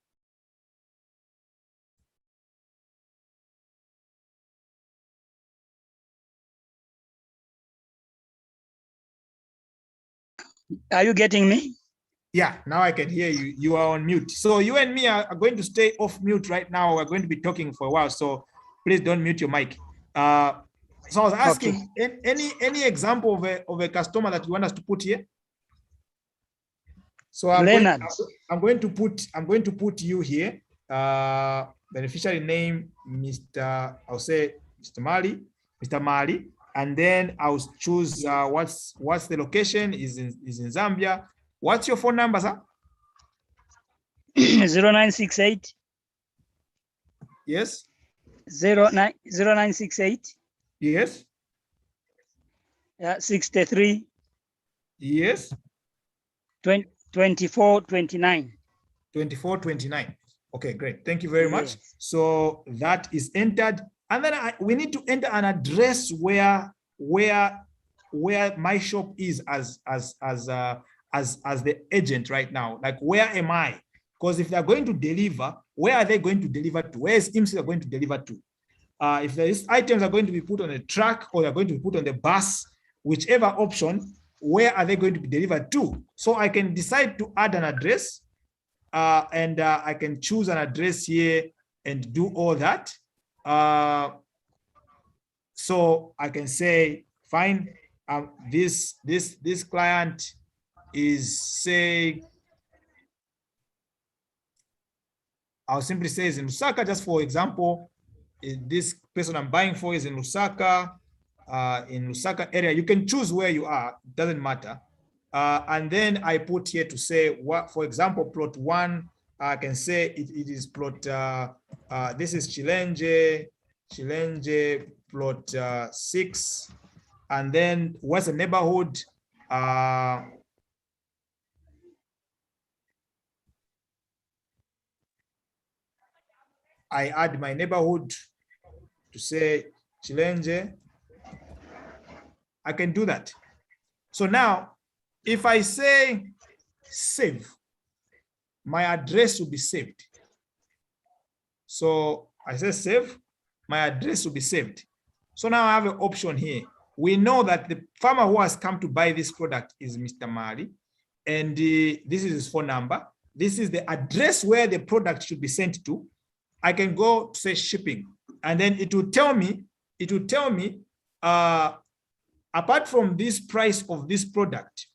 Are you getting me? Yeah, now I can hear you. You are on mute. So you and me are going to stay off mute right now. We're going to be talking for a while. So please don't mute your mic. So I was asking, okay, any example of a customer that you want us to put here? So I'm going to put you here. Beneficiary name, I'll say Mr. Mali, and then I'll choose what's the location is in Zambia. What's your phone number, sir? 0968. Yes. 0968. Yes. 63. Yes. 2429. 2429. Okay, great. Thank you very much. Yes. So that is entered, and then we need to enter an address where my shop is as the agent right now. Like, where am I? Because if they're going to deliver, where are they going to deliver to? Where is eMsika going to deliver to? If these items are going to be put on a truck or they're going to be put on the bus, whichever option, where are they going to be delivered to? So I can decide to add an address, and I can choose an address here and do all that. So I can say, fine, this client is, say, I'll simply say is in Lusaka, just for example. This person I'm buying for is in Lusaka. in Lusaka area. You can choose where you are, it doesn't matter. And then I put here to say what, for example, plot 1, I can say it is plot, this is Chilenje plot 6. And then what's the neighborhood? I add my neighborhood to say Chilenje. I can do that. So now, if I say save, my address will be saved. So I say save, my address will be saved. So now I have an option here. We know that the farmer who has come to buy this product is Mr. Mali, and this is his phone number. This is the address where the product should be sent to. I can go to say shipping, and then it will tell me, apart from this price of this product,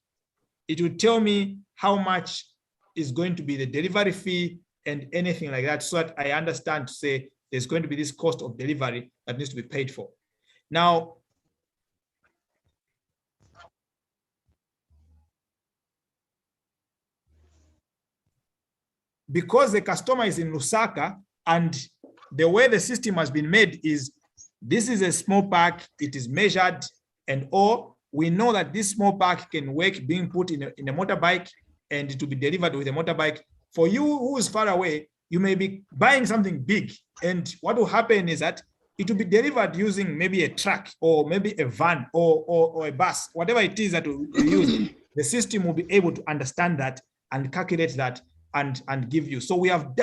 it will tell me how much is going to be the delivery fee and anything like that, so that I understand to say there's going to be this cost of delivery that needs to be paid for. Now, because the customer is in Lusaka, and the way the system has been made is, this is a small pack, it is measured, and all, we know that this small pack can work being put in a motorbike, and it will be delivered with a motorbike. For you who is far away, you may be buying something big, and what will happen is that it will be delivered using maybe a truck or maybe a van or a bus, whatever it is that we use. The system will be able to understand that and calculate that and give you. So we have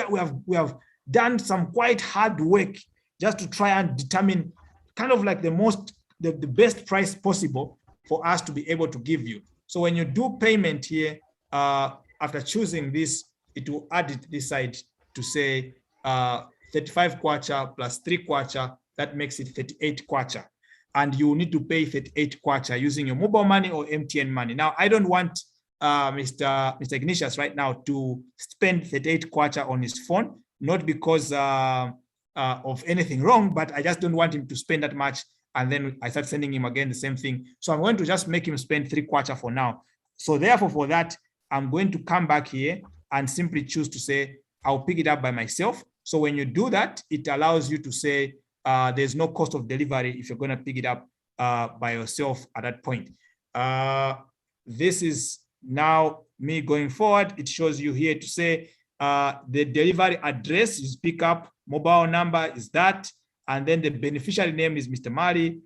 done some quite hard work just to try and determine kind of like the best price possible for us to be able to give you. So when you do payment here, after choosing this, it will add it this side to say 35 kwacha plus 3 kwacha, that makes it 38 kwacha. And you need to pay 38 kwacha using your mobile money or MTN money. Now, I don't want Mr. Ignatius right now to spend 38 kwacha on his phone, not because of anything wrong, but I just don't want him to spend that much. And then I start sending him again the same thing. So I'm going to just make him spend 3 kwacha for now. So therefore, for that, I'm going to come back here and simply choose to say, I'll pick it up by myself. So when you do that, it allows you to say there's no cost of delivery if you're going to pick it up by yourself at that point. This is now me going forward. It shows you here to say the delivery address is pickup, mobile number is that, and then the beneficiary name is Mr. Mali.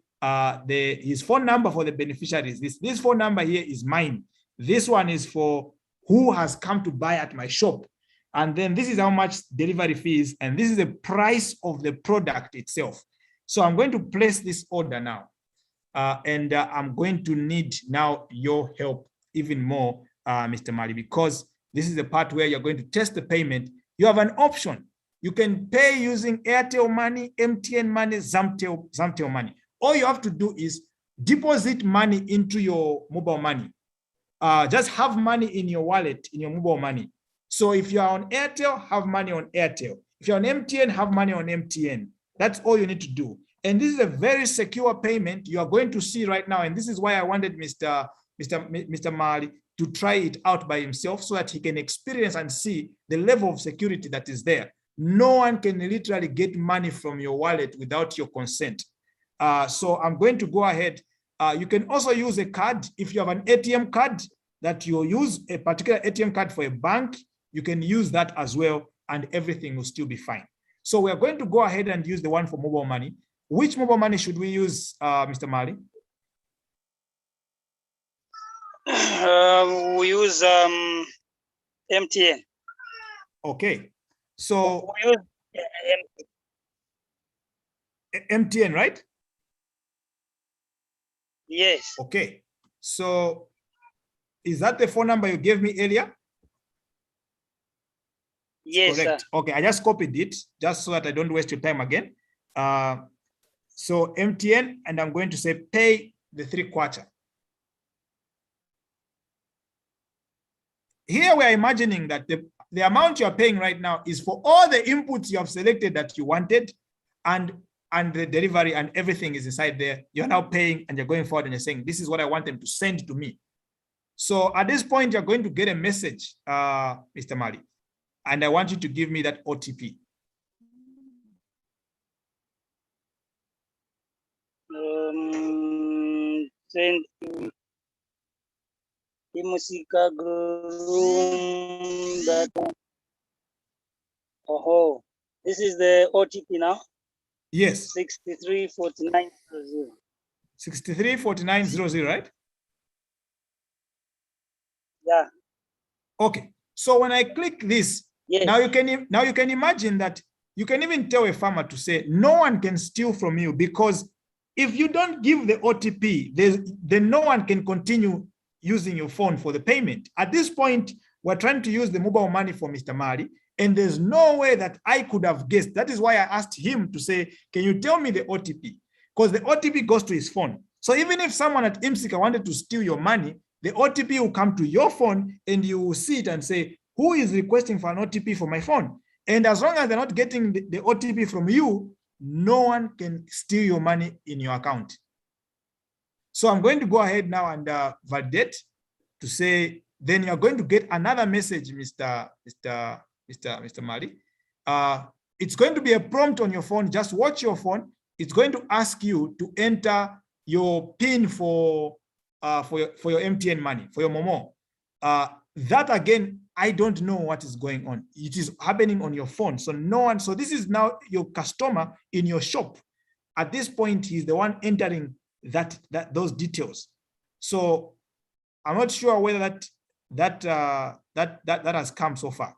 His phone number for the beneficiary is this. This phone number here is mine. This one is for who has come to buy at my shop. And then this is how much delivery fee is, and this is the price of the product itself. So I'm going to place this order now. And I'm going to need now your help even more, Mr. Mali, because this is the part where you're going to test the payment. You have an option. You can pay using Airtel money, MTN money, Zamtel money. All you have to do is deposit money into your mobile money. Just have money in your wallet, in your mobile money. So if you are on Airtel, have money on Airtel. If you're on MTN, have money on MTN. That's all you need to do. And this is a very secure payment you are going to see right now. And this is why I wanted Mr. Mali to try it out by himself so that he can experience and see the level of security that is there. No one can literally get money from your wallet without your consent. So I'm going to go ahead. You can also use a card. If you have an ATM card that you use, a particular ATM card for a bank, you can use that as well, and everything will still be fine. So we're going to go ahead and use the one for mobile money. Which mobile money should we use, Mr. Mali? We use MTN. Okay. So We use MTN, right? yes. Okay. So is that the phone number you gave me earlier? Yes, correct. sir. Okay, I just copied it just so that I don't waste your time again. So MTN, and I'm going to say pay the 3 kwacha. Here we are imagining that the amount you are paying right now is for all the inputs you have selected that you wanted, and and the delivery and everything is inside there. You're now paying and you're going forward and you're saying, this is what I want them to send to me. So at this point, you're going to get a message, Mr. Mali, and I want you to give me that OTP. Send to eMsika Groom that. Oh, this is the OTP now? Yes. 634900. 634900, right? Yeah. Okay. So when I click this, yes. now you can imagine that you can even tell a farmer to say, no one can steal from you, because if you don't give the OTP, then no one can continue using your phone for the payment. At this point, we're trying to use the mobile money for Mr. Mali, and there's no way that I could have guessed. That is why I asked him to say, can you tell me the OTP? Because the OTP goes to his phone. So even if someone at eMsika wanted to steal your money, the OTP will come to your phone and you will see it and say, who is requesting for an OTP for my phone? And as long as they're not getting the OTP from you, no one can steal your money in your account. So I'm going to go ahead now and validate to say, then you're going to get another message, Mr. Mali. It's going to be a prompt on your phone. Just watch your phone. It's going to ask you to enter your PIN for your MTN money, for your Momo. That again, I don't know what is going on. It is happening on your phone. So no one, so this is now your customer in your shop. At this point, he's the one entering those details. So I'm not sure whether that has come so far.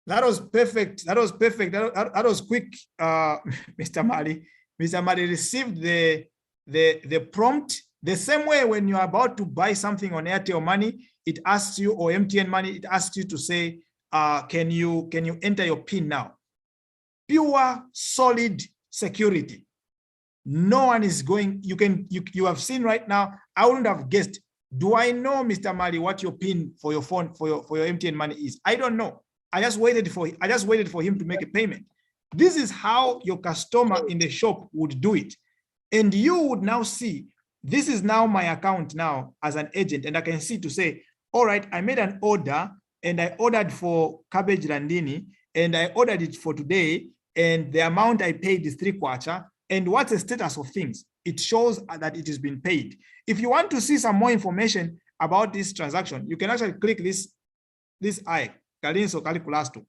That was perfect. That was perfect. That was quick, Mr. Mali. Mr. Mali received the prompt the same way when you're about to buy something on Airtel Money, it asks you, or MTN Money, it asks you to say, can you enter your PIN now? Pure, solid security. No one is going, you have seen right now, I wouldn't have guessed. Do I know, Mr. Mali, what your PIN for your phone, for your MTN Money is? I don't know. I just waited for him to make a payment. This is how your customer in the shop would do it. And you would now see, this is now my account now as an agent, and I can see to say, all right, I made an order and I ordered for cabbage landini and I ordered it for today, and the amount I paid is 3/4. And what's the status of things? It shows that it has been paid. If you want to see some more information about this transaction, you can actually click this eye, Galinso Calculasto.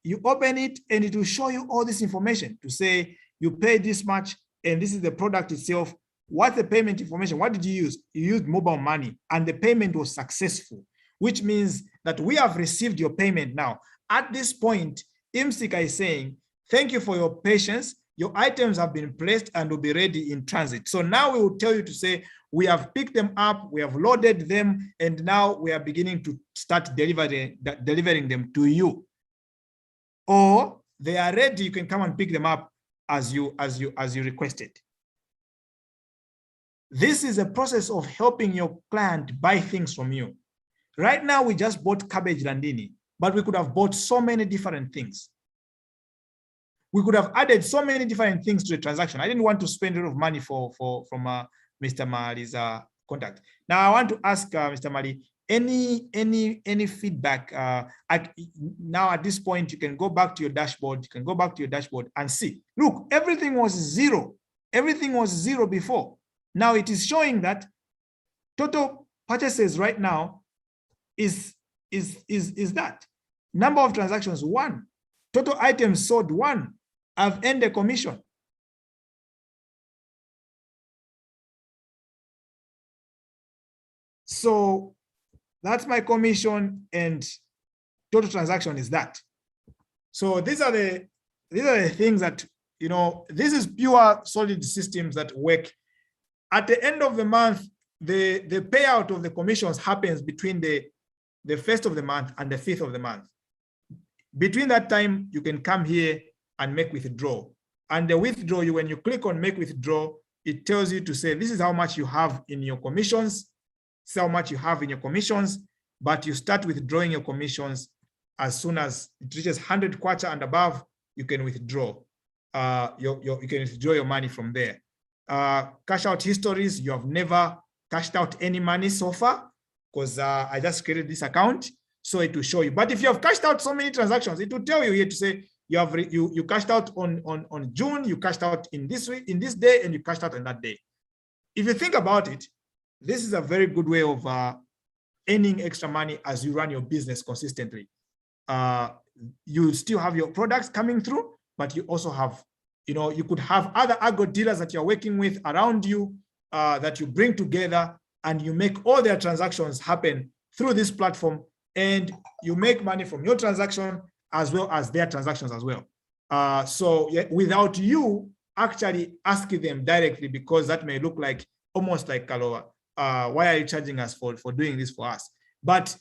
You open it and it will show you all this information to say you paid this much and this is the product itself. What's the payment information? What did you use? You used mobile money and the payment was successful, which means that we have received your payment now. At this point, eMsika is saying, thank you for your patience. Your items have been placed and will be ready in transit. So now we will tell you to say, we have picked them up, we have loaded them, and now we are beginning to start delivering them to you. Or they are ready, you can come and pick them up as you requested. This is a process of helping your client buy things from you. Right now, we just bought cabbage landini, but we could have bought so many different things. We could have added so many different things to the transaction. I didn't want to spend a lot of money from Mr. Mali's contact. Now I want to ask Mr. Mali, any feedback? Now at this point, you can go back to your dashboard. You can go back to your dashboard and see. Look, everything was zero. Everything was zero before. Now it is showing that total purchases right now is that number of transactions 1. Total items sold 1. I've earned a commission. So that's my commission, and total transaction is that. So these are the things that, you know, this is pure solid systems that work. At the end of the month, the payout of the commissions happens between the the 1st of the month and the 5th of the month. Between that time, you can come here and make withdrawal. And the withdrawal, when you click on make withdrawal, it tells you to say, this is how much you have in your commissions, this is how much you have in your commissions, but you start withdrawing your commissions as soon as it reaches 100 kwacha and above, you can withdraw. You can withdraw your money from there. Cash out histories, you have never cashed out any money so far, because I just created this account, so it will show you. But if you have cashed out so many transactions, it will tell you here to say you cashed out on June, you cashed out in this week, in this day, and you cashed out on that day. If you think about it, this is a very good way of earning extra money as you run your business consistently. You still have your products coming through, but you also have, you could have other agro dealers that you're working with around you that you bring together, and you make all their transactions happen through this platform, and you make money from your transaction as well as their transactions as well. So without you actually asking them directly, because that may look like almost like Kaloa, why are you charging us for doing this for us? But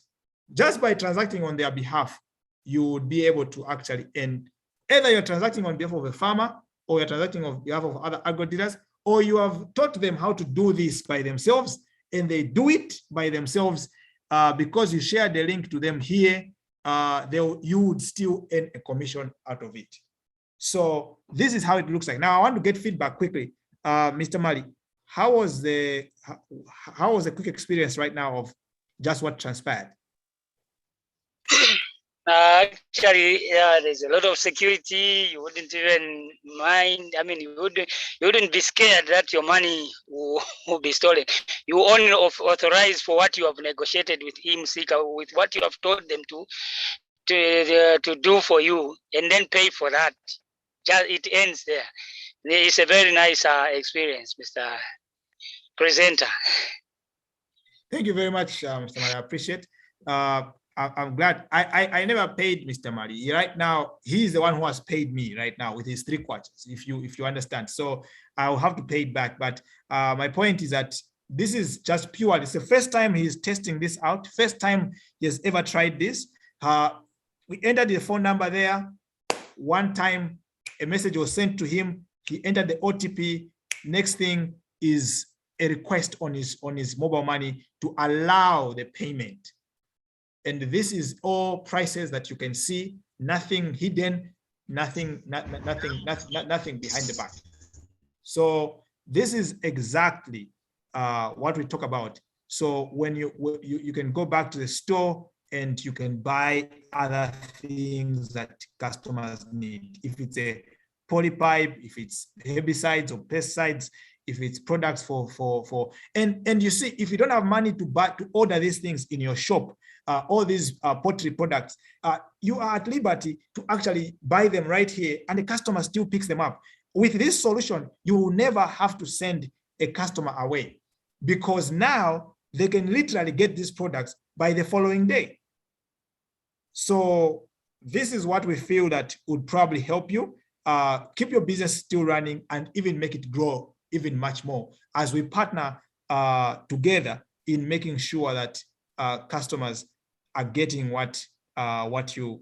just by transacting on their behalf, you would be able to actually earn. Either you're transacting on behalf of a farmer, or you're transacting on behalf of other agro dealers, or you have taught them how to do this by themselves, and they do it by themselves because you share the link to them here. You would still earn a commission out of it. So this is how it looks like. Now I want to get feedback quickly. Mr. Mali, how was the quick experience right now of just what transpired? Actually, yeah, there's a lot of security. You wouldn't even mind. I mean, you wouldn't be scared that your money will be stolen. You only authorize for what you have negotiated with eMsika, with what you have told them to do for you, and then pay for that. Just it ends there. It's a very nice experience, Mr. Presenter. Thank you very much, Mr. Mali. I appreciate. I'm glad. I never paid Mr. Mali. Right now, he's the one who has paid me right now with his 3 kwacha, if you understand. So I'll have to pay it back. But my point is that this is just pure. It's the first time he's testing this out. First time he has ever tried this. We entered the phone number there. One time, a message was sent to him. He entered the OTP. Next thing is a request on his mobile money to allow the payment. And this is all prices that you can see, nothing hidden, nothing behind the back. So this is exactly what we talk about. So when you can go back to the store and you can buy other things that customers need. If it's a polypipe, if it's herbicides or pesticides, if it's products and you see, if you don't have money to order these things in your shop, all these poultry products, you are at liberty to actually buy them right here, and the customer still picks them up. With this solution, you will never have to send a customer away, because now they can literally get these products by the following day. So this is what we feel that would probably help you keep your business still running and even make it grow even much more as we partner together in making sure that customers are getting what you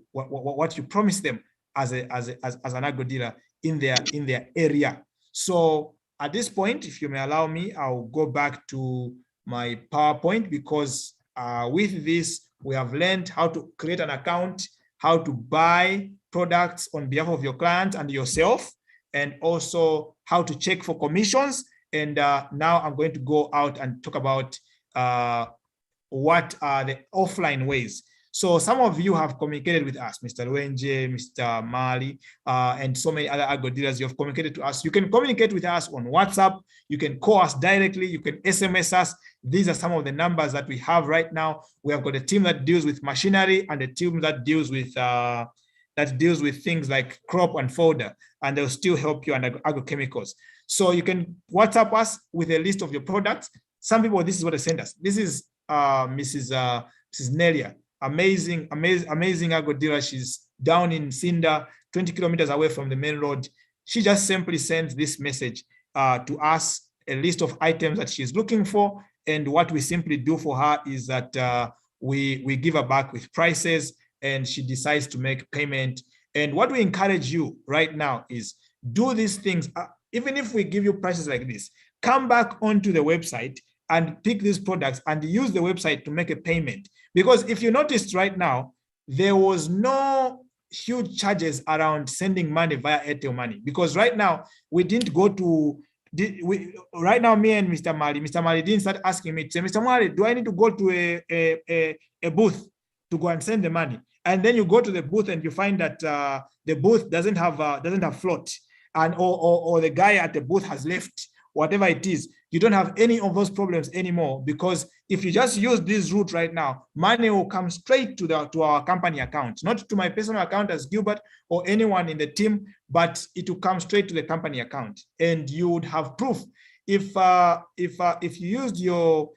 promised them as an agro dealer in their area. So at this point, if you may allow me, I'll go back to my PowerPoint, because with this we have learned how to create an account, how to buy products on behalf of your client and yourself, and also how to check for commissions. And now I'm going to go out and talk about what are the offline ways. So some of you have communicated with us, Mr. Wenje, Mr. Mali, and so many other agro dealers. You have communicated to us. You can communicate with us on WhatsApp. You can call us directly. You can SMS us. These are some of the numbers that we have right now. We have got a team that deals with machinery and a team that deals with things like crop and fodder, and they'll still help you under agrochemicals. So you can WhatsApp us with a list of your products. Some people, this is what they send us. This is Mrs. Nelia, amazing agro dealer. She's down in Cinda, 20 kilometers away from the main road. She just simply sends this message to us, a list of items that she's looking for. And what we simply do for her is that we give her back with prices, and she decides to make payment. And what we encourage you right now is do these things. Even if we give you prices like this, come back onto the website and pick these products and use the website to make a payment. Because if you noticed right now, there was no huge charges around sending money via Airtel Money, because right now we didn't go to right now, me and Mr. Mali didn't start asking me to say, Mr. Mali, do I need to go to a booth to go and send the money? And then you go to the booth and you find that the booth doesn't have float, and or the guy at the booth has left, whatever it is. You don't have any of those problems anymore, because if you just use this route right now, money will come straight to our company account, not to my personal account as Gilbert or anyone in the team, but it will come straight to the company account, and you would have proof. If you used your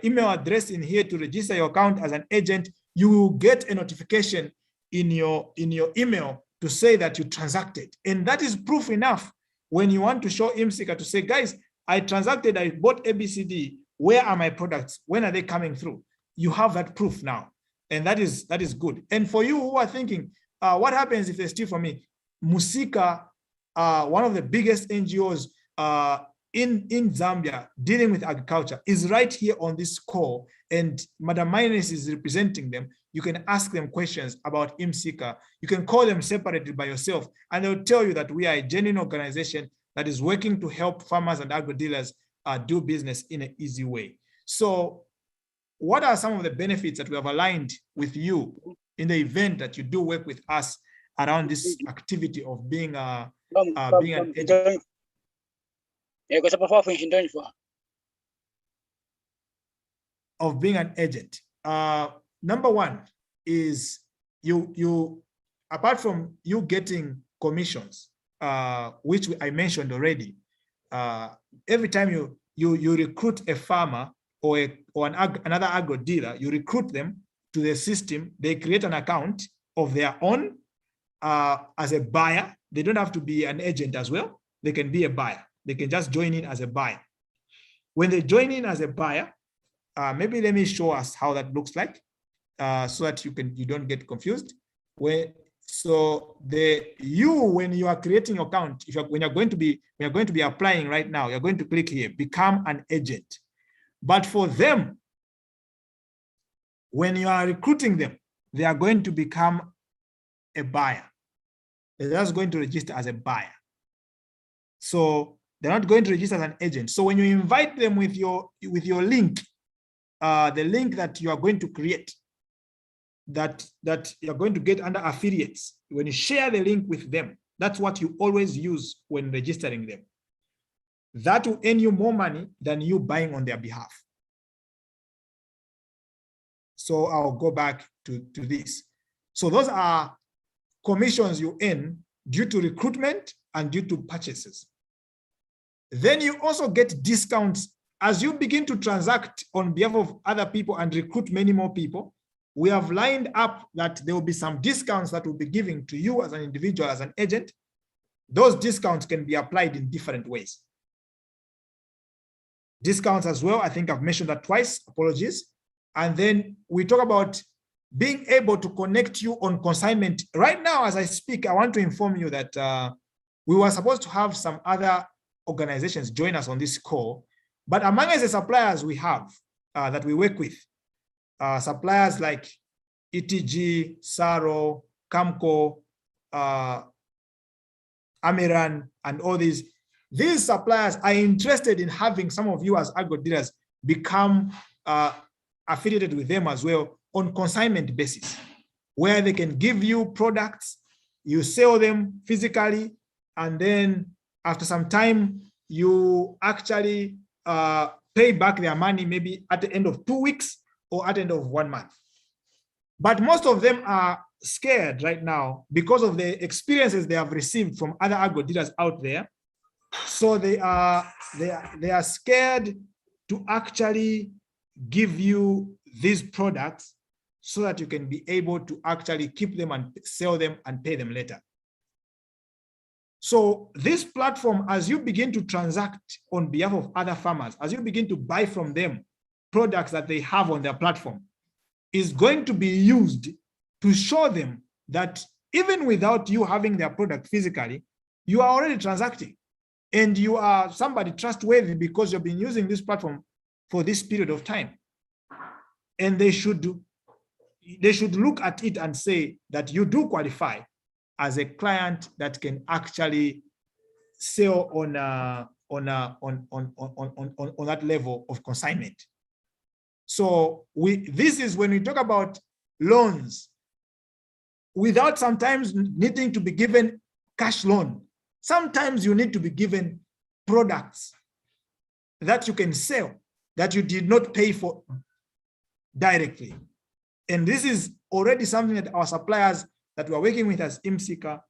email address in here to register your account as an agent, you will get a notification in your email to say that you transacted, and that is proof enough when you want to show eMsika to say, guys, I transacted, I bought ABCD. Where are my products? When are they coming through? You have that proof now, and that is good. And for you who are thinking, what happens if they steal from me? eMsika, one of the biggest NGOs in Zambia dealing with agriculture, is right here on this call, and Madam Minus is representing them. You can ask them questions about eMsika. You can call them separately by yourself, and they'll tell you that we are a genuine organization that is working to help farmers and agro dealers do business in an easy way. So what are some of the benefits that we have aligned with you in the event that you do work with us around this activity of being an agent? Of being an agent. Number one is you apart from you getting commissions, which I mentioned already, every time you recruit a farmer or another agro dealer, you recruit them to the system. They create an account of their own as a buyer. They don't have to be an agent as well. They can be a buyer. They can just join in as a buyer. When they join in as a buyer, maybe let me show us how that looks like, so that you don't get confused. When you are creating your account, when you're going to be applying right now, you're going to click here, become an agent. But for them, when you are recruiting them, they are going to become a buyer. They're just going to register as a buyer. So they're not going to register as an agent. So when you invite them with your link, the link that you are going to create, that you're going to get under affiliates, when you share the link with them, that's what you always use when registering them. That will earn you more money than you buying on their behalf. So I'll go back to this. So those are commissions you earn due to recruitment and due to purchases. Then you also get discounts as you begin to transact on behalf of other people and recruit many more people. We have lined up that there will be some discounts that will be given to you as an individual, as an agent. Those discounts can be applied in different ways. Discounts as well, I think I've mentioned that twice, apologies. And then we talk about being able to connect you on consignment. Right now, as I speak, I want to inform you that we were supposed to have some other organizations join us on this call, but among the suppliers we have that we work with, suppliers like ETG, Saro, Camco, Amiran, and all these suppliers are interested in having some of you as agro dealers become affiliated with them as well on consignment basis, where they can give you products, you sell them physically, and then after some time, you actually pay back their money maybe at the end of 2 weeks or at the end of 1 month. But most of them are scared right now because of the experiences they have received from other agro dealers out there. So they are scared to actually give you these products so that you can be able to actually keep them and sell them and pay them later. So this platform, as you begin to transact on behalf of other farmers, as you begin to buy from them products that they have on their platform, is going to be used to show them that even without you having their product physically, you are already transacting and you are somebody trustworthy because you've been using this platform for this period of time. And they should look at it and say that you do qualify as a client that can actually sell on that level of consignment. So this is when we talk about loans, without sometimes needing to be given cash loan. Sometimes you need to be given products that you can sell that you did not pay for directly. And this is already something that our suppliers that we're working with as eMsika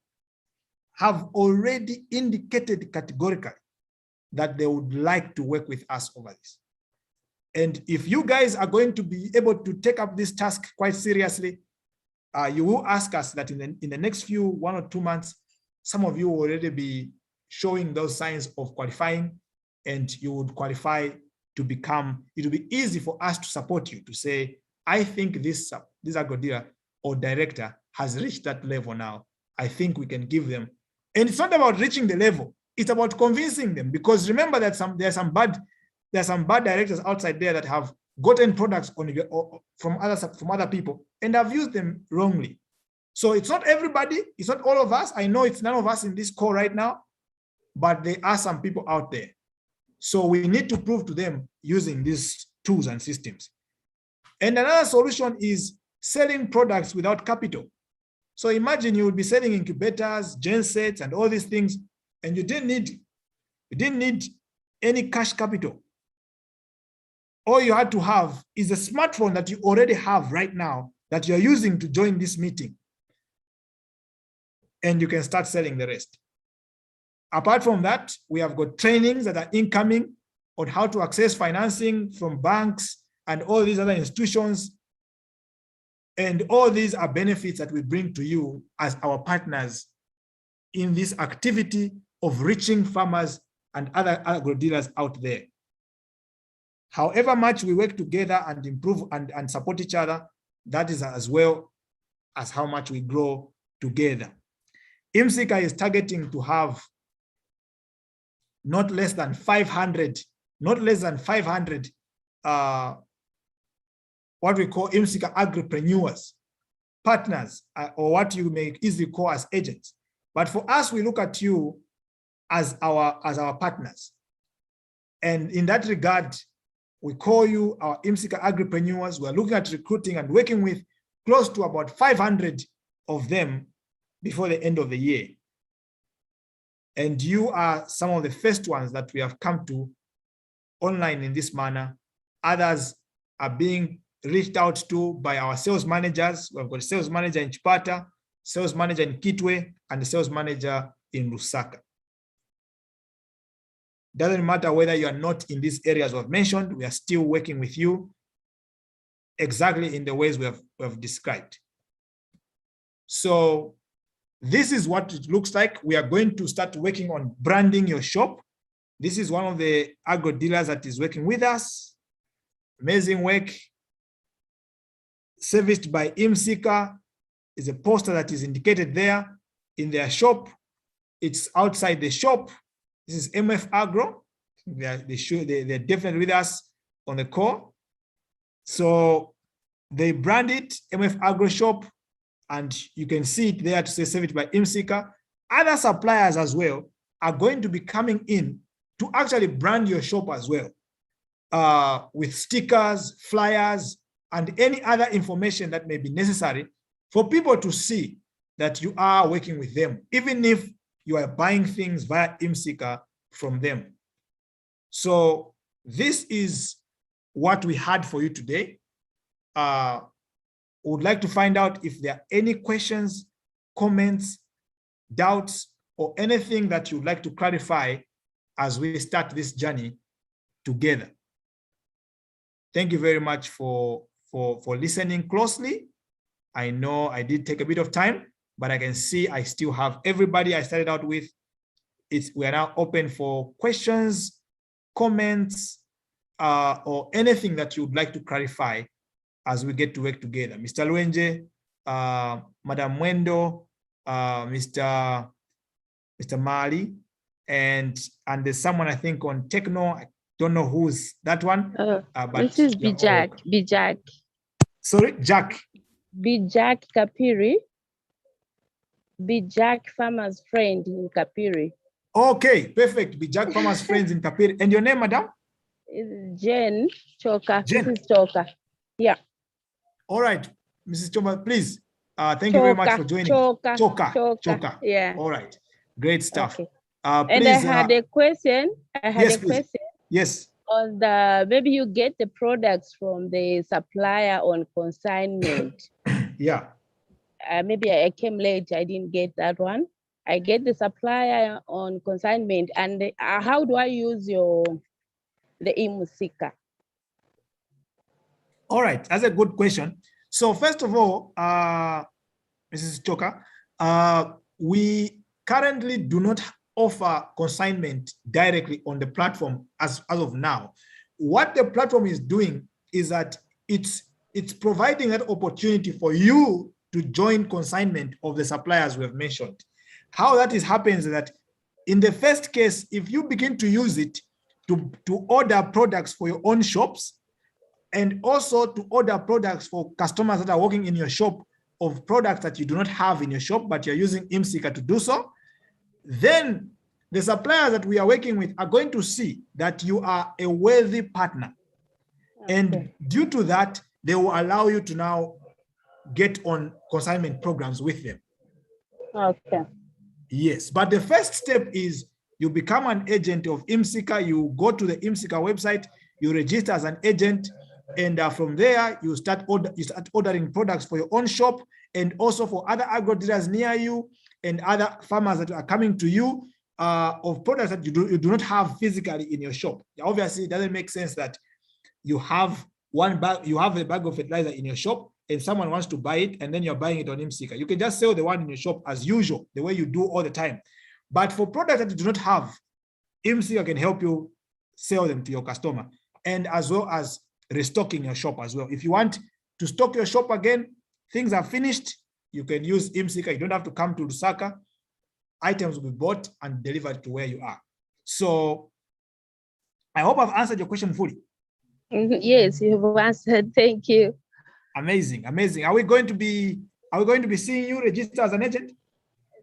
have already indicated categorically that they would like to work with us over this. And if you guys are going to be able to take up this task quite seriously, you will ask us that in the next 1 or 2 months, some of you will already be showing those signs of qualifying, and you would qualify to become, it will be easy for us to support you to say, I think this agro dealer or director has reached that level now. I think we can give them. And it's not about reaching the level, it's about convincing them, because remember that there are some bad directors outside there that have gotten products from other people and have used them wrongly. So it's not everybody, it's not all of us. I know it's none of us in this call right now, but there are some people out there. So we need to prove to them using these tools and systems. And another solution is selling products without capital. So imagine you would be selling incubators, gensets, and all these things, and you didn't need any cash capital. All you had to have is a smartphone that you already have right now that you're using to join this meeting. And you can start selling the rest. Apart from that, we have got trainings that are incoming on how to access financing from banks and all these other institutions. And all these are benefits that we bring to you as our partners in this activity of reaching farmers and other agro dealers out there. However much we work together and improve and support each other, that is as well as how much we grow together. eMsika is targeting to have not less than 500 what we call eMsika AgriPreneurs, partners, or what you may easily call as agents. But for us, we look at you as our partners. And in that regard, we call you our eMsika AgriPreneurs. We're looking at recruiting and working with close to about 500 of them before the end of the year. And you are some of the first ones that we have come to online in this manner. Others are being reached out to by our sales managers. We've got a sales manager in Chipata, sales manager in Kitwe, and a sales manager in Lusaka. Doesn't matter whether you are not in these areas we've mentioned, we are still working with you exactly in the ways we have described. So this is what it looks like. We are going to start working on branding your shop. This is one of the agro dealers that is working with us. Amazing work. Serviced by eMsika is a poster that is indicated there in their shop. It's outside the shop. This is MF Agro. They're definitely with us on the call. So they brand it MF Agro Shop, and you can see it there to say serviced by eMsika. Other suppliers as well are going to be coming in to actually brand your shop as well, with stickers, flyers, and any other information that may be necessary for people to see that you are working with them, even if you are buying things via eMsika from them. So this is what we had for you today. We would like to find out if there are any questions, comments, doubts, or anything that you'd like to clarify as we start this journey together. Thank you very much for listening closely. I know I did take a bit of time, but I can see I still have everybody I started out with. We are now open for questions, comments, or anything that you would like to clarify as we get to work together. Mr. Lwenje, Madam Mwendo, Mr. Mali, and there's someone I think on Techno. I don't know who's that one. But this is Bijak. Sorry, Jack. Bijak Kapiri. Bijak Farmer's Friend in Kapiri. Okay, perfect. Bijak Farmer's Friends in Kapiri. And your name, madam? Jen Choka. Jen. This is Choka. Yeah. All right, Mrs. Choma, please. Thank you very much for joining. Choka. Yeah. All right. Great stuff. Okay. Please, and I had a question. Please. Yes. On the, maybe you get the products from the supplier on consignment. Yeah. Maybe I came late. I didn't get that one. I get the supplier on consignment. And how do I use the eMsika? All right. That's a good question. So first of all, Mrs. Choka, we currently do not offer consignment directly on the platform as of now. What the platform is doing is that it's providing that opportunity for you to join consignment of the suppliers we have mentioned. How that happens is that in the first case, if you begin to use it to order products for your own shops, and also to order products for customers that are working in your shop of products that you do not have in your shop, but you're using eMsika to do so, then the suppliers that we are working with are going to see that you are a worthy partner. Okay. And due to that, they will allow you to now get on consignment programs with them. Okay. Yes, but the first step is you become an agent of eMsika. You go to the eMsika website, you register as an agent, and from there you start ordering products for your own shop and also for other agro dealers near you and other farmers that are coming to you of products that you do not have physically in your shop. Obviously, it doesn't make sense that you have a bag of fertilizer in your shop and someone wants to buy it and then you're buying it on eMsika. You can just sell the one in your shop as usual, the way you do all the time. But for products that you do not have, eMsika can help you sell them to your customer, and as well as restocking your shop as well. If you want to stock your shop again, things are finished, you can use eMsika. You don't have to come to Lusaka. Items will be bought and delivered to where you are. So I hope I've answered your question fully. Yes, you have answered. Thank you. Amazing, amazing. Are we going to be seeing you register as an agent?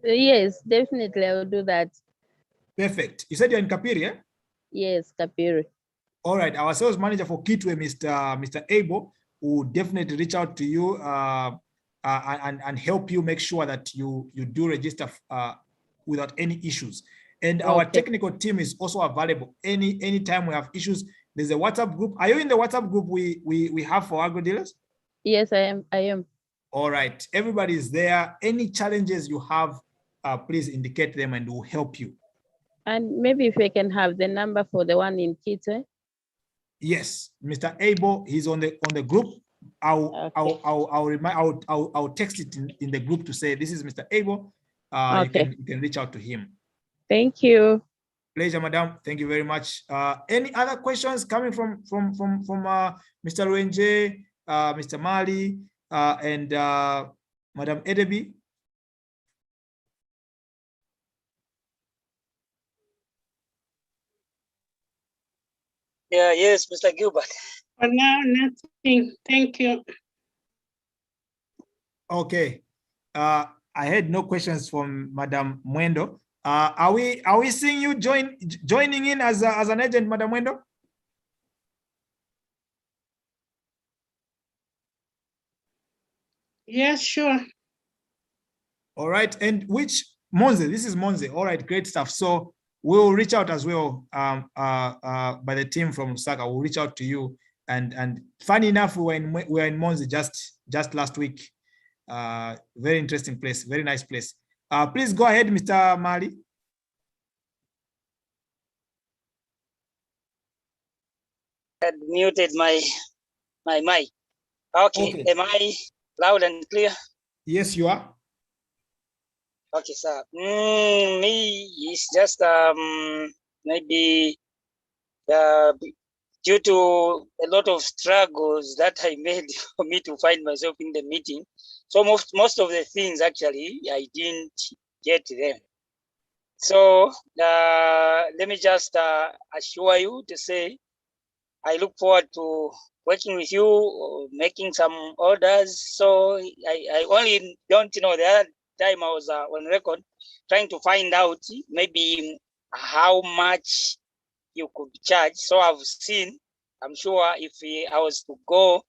Yes, definitely. I will do that. Perfect. You said you're in Kapiri, yeah? Yes, Kapiri. All right. Our sales manager for Kitwe, Mr. Abel, will definitely reach out to you and help you make sure that you do register without any issues. And our technical team is also available anytime we have issues. There's a WhatsApp group. Are you in the WhatsApp group we have for agro dealers? Yes, I am. All right. Everybody is there. Any challenges you have, please indicate them and we'll help you. And maybe if we can have the number for the one in Kitwe. Yes, Mr. Abel, he's on the group. I'll text it in the group to say this is Mr. Abel. You can reach out to him. Thank you. Pleasure, madam. Thank you very much. Any other questions coming from Mr. Lwenje, Mr. Mali, and Madam Edebi? Yeah, yes, Mr. Gilbert. For now, nothing. Thank you. Okay. I had no questions from Madam Mwendo. Are we seeing you joining in as an agent, Madam Mwendo? Yes, sure. All right. And which Monze? This is Monze. All right, great stuff. So we'll reach out as well by the team from Lusaka. We'll reach out to you. And funny enough, we were in Monze just last week. Very interesting place, very nice place. Please go ahead, Mr. Mali. I had muted my mic. Okay. Am I loud and clear? Yes, you are. Okay, sir. Me is just maybe due to a lot of struggles that I made for me to find myself in the meeting. So most of the things actually I didn't get them. So let me just assure you to say I look forward to working with you, making some orders. So I only don't know the other time I was on record trying to find out maybe how much you could charge. So I've seen, I'm sure if I was to go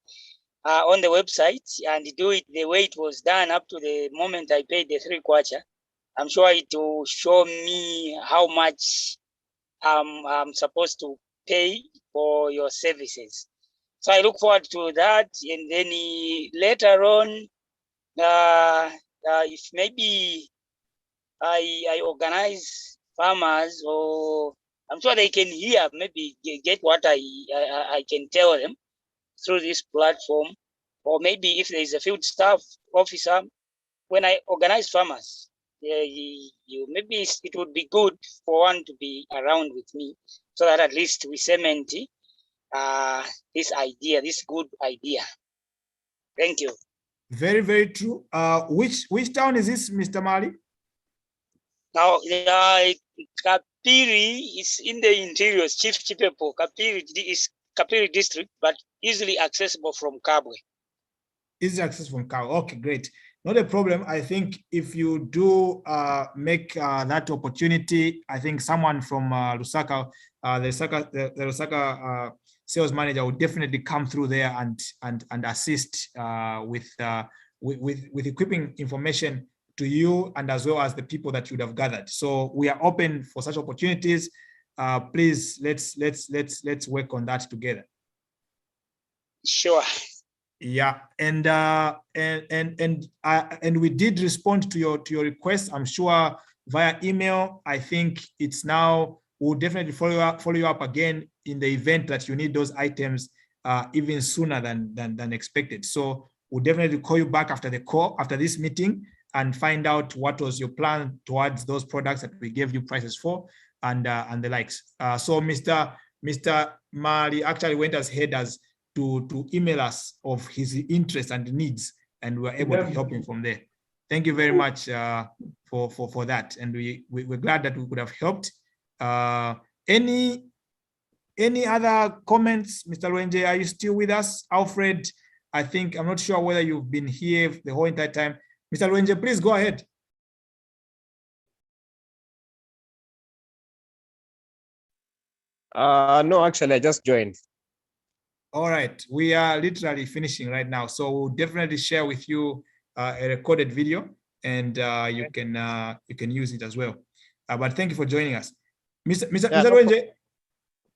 on the website and do it the way it was done up to the moment I paid the 3/4, I'm sure it will show me how much I'm supposed to pay for your services. So I look forward to that. And then later on, if maybe I organize farmers, or I'm sure they can hear, maybe get what I can tell them through this platform. Or maybe if there is a field staff officer, when I organize farmers, maybe it would be good for one to be around with me, so that at least we cement this idea, this good idea. Thank you. Very, very true. Which town is this, Mr. Mali? Now, Kapiri is in the interior, Chief Chipepo. Kapiri is Kapiri district, but easily accessible from Kabwe. Easy access from Kabwe. Okay, great. Not a problem. I think if you do make that opportunity, I think someone from Lusaka, the Lusaka sales manager will definitely come through there and assist with equipping information to you and as well as the people that you would have gathered. So we are open for such opportunities. Please let's work on that together. Sure. Yeah, and we did respond to your request. I'm sure via email. I think it's now. We'll definitely follow you up again in the event that you need those items even sooner than expected. So we'll definitely call you back after this meeting and find out what was your plan towards those products that we gave you prices for and the likes. So Mr. Mali actually went as ahead as to email us of his interest and needs, and we were able to help him from there. Thank you very much for that, and we're glad that we could have helped. Any other comments, Mr. Lwenje? Are you still with us? Alfred, I'm not sure whether you've been here the whole entire time. Mr. Lwenje, please go ahead. No, actually, I just joined. All right, we are literally finishing right now, so we'll definitely share with you a recorded video, and you can use it as well. But thank you for joining us, Mr. Lwenje.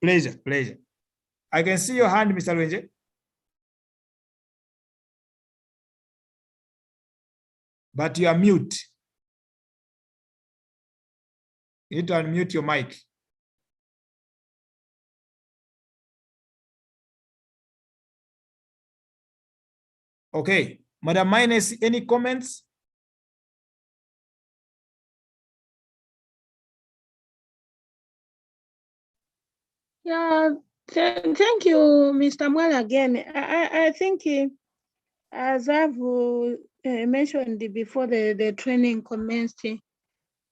Pleasure. I can see your hand, Mr. Lwenje. But you are mute. You need to unmute your mic. Okay, Madam Mines, any comments? Yeah, thank you, Mr. Mwala, again. I think as I've mentioned before the training commenced,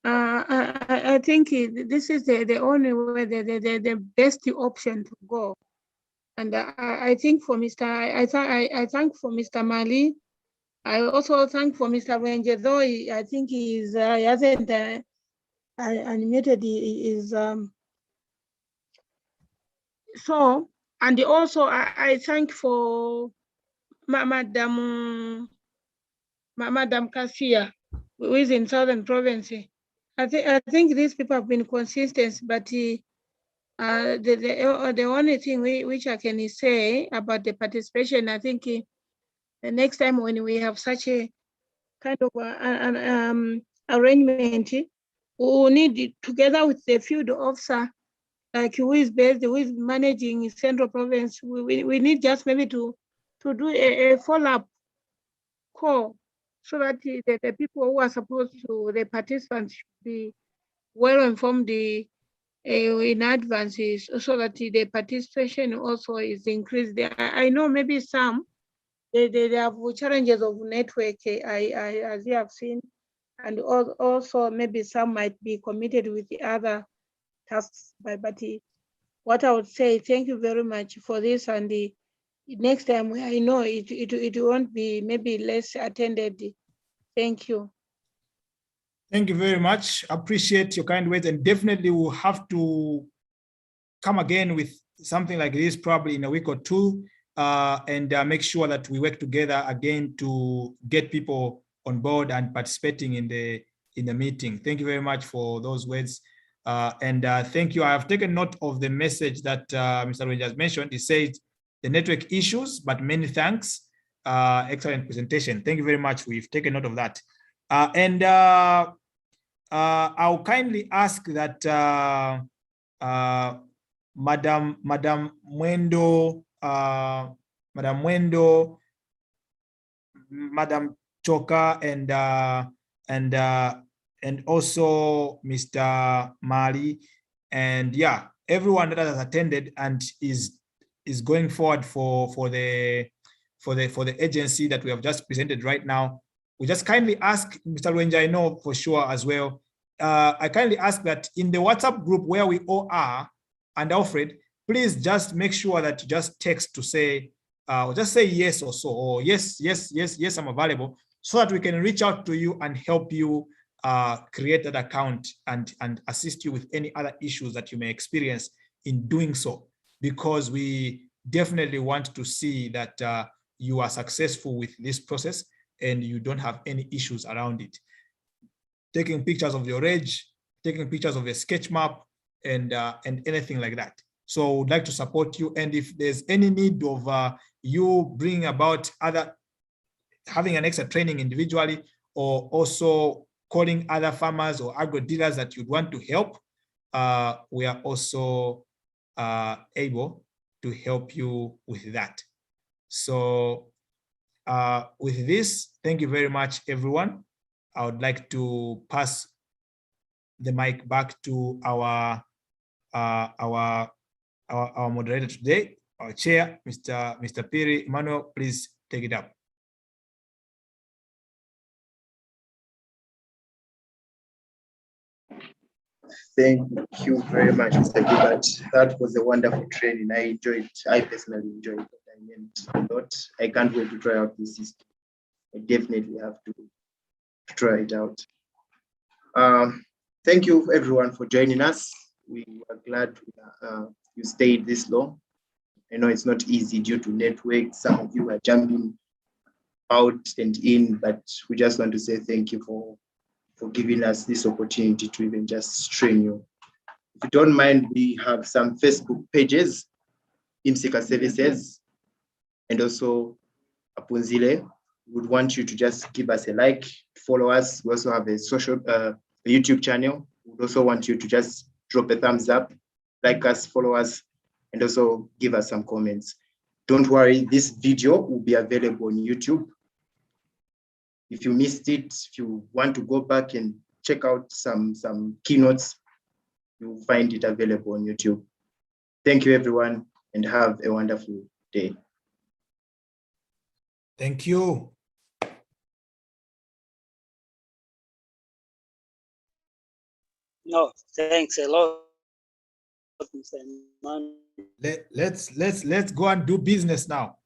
I think this is the only way, the best option to go. And I think for I thank for Mr. Mali. I also thank for Mr. Lwenje, though I think he hasn't unmuted his so, and also I thank for Madam Kasia, who is in Southern Province. I think these people have been consistent, but the only thing which I can say about the participation, I think the next time when we have such a kind of an arrangement, we will need, together with the field officer, like who is managing Central Province, we need just maybe to do a follow-up call so that the people who are supposed to, the participants, should be well informed in advance so that the participation also is increased. I know maybe some, they have challenges of network, as you have seen, and also maybe some might be committed with the other tasks. But what I would say, thank you very much for this, and the next time I know it won't be maybe less attended. Thank you. Thank you very much. Appreciate your kind words, and definitely we'll have to come again with something like this probably in a week or two, and make sure that we work together again to get people on board and participating in the meeting. Thank you very much for those words, and thank you. I have taken note of the message that Mr. Rwenja has mentioned. He said the network issues, but many thanks. Excellent presentation. Thank you very much. We've taken note of that, and I'll kindly ask that Madam Mwendo, Madam Choka, and also Mr. Mali, and yeah, everyone that has attended and is going forward for the agency that we have just presented right now. We just kindly ask Mr. Rwenja, I know for sure as well. I kindly ask that in the WhatsApp group where we all are, and Alfred, please just make sure that you just text to say, or just say yes or so, or yes, I'm available, so that we can reach out to you and help you create that account and assist you with any other issues that you may experience in doing so, because we definitely want to see that you are successful with this process and you don't have any issues around it. Taking pictures of your age, taking pictures of a sketch map, and anything like that. So we'd like to support you. And if there's any need of you bringing about having an extra training individually, or also calling other farmers or agro dealers that you'd want to help, we are also able to help you with that. So with this, thank you very much, everyone. I would like to pass the mic back to our moderator today, our chair, Mr. Piri. Emmanuel, please take it up. Thank you very much, Mr. Gilbert. That was a wonderful training. I personally enjoyed it. I learned a lot. I can't wait to try out this system. I definitely have to try it out. Thank you everyone for joining us. We are glad you stayed this long. I know it's not easy due to network. Some of you are jumping out and in, but we just want to say thank you for giving us this opportunity to even just train you. If you don't mind, we have some Facebook pages, eMsika Services, and also Apunzile. We would want you to just give us a like, follow us. We also have a YouTube channel. We would also want you to just drop a thumbs up, like us, follow us, and also give us some comments. Don't worry, this video will be available on YouTube. If you missed it, if you want to go back and check out some keynotes, you'll find it available on YouTube. Thank you, everyone, and have a wonderful day. Thank you. No, thanks a lot, Mr. Emmanuel. Let's go and do business now.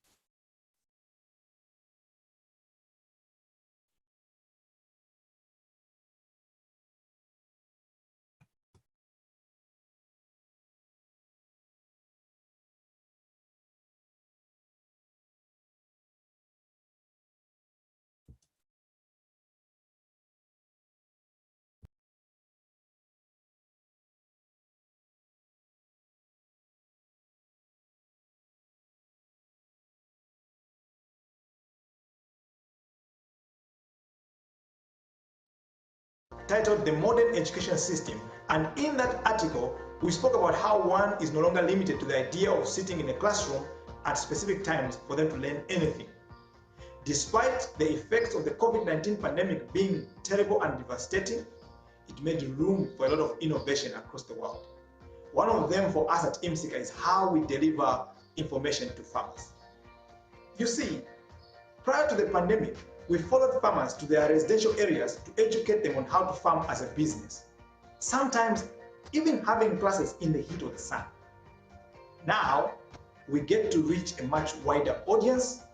Titled The Modern Education System, and in that article we spoke about how one is no longer limited to the idea of sitting in a classroom at specific times for them to learn anything. Despite the effects of the COVID-19 pandemic being terrible and devastating, it made room for a lot of innovation across the world. One of them for us at eMsika is how we deliver information to farmers. You see, prior to the pandemic, we followed farmers to their residential areas to educate them on how to farm as a business, sometimes even having classes in the heat of the sun. Now, we get to reach a much wider audience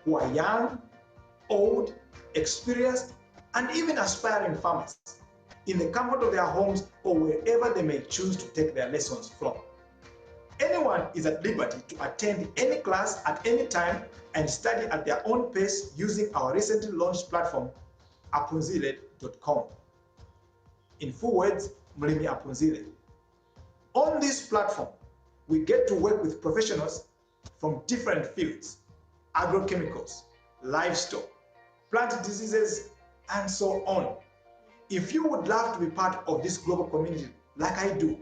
who are young, old, experienced, and even aspiring farmers in the comfort of their homes or wherever they may choose to take their lessons from. Anyone is at liberty to attend any class at any time and study at their own pace using our recently launched platform, apunzile.com. In full words, Mlimi Apunzile. On this platform, we get to work with professionals from different fields, agrochemicals, livestock, plant diseases, and so on. If you would love to be part of this global community like I do,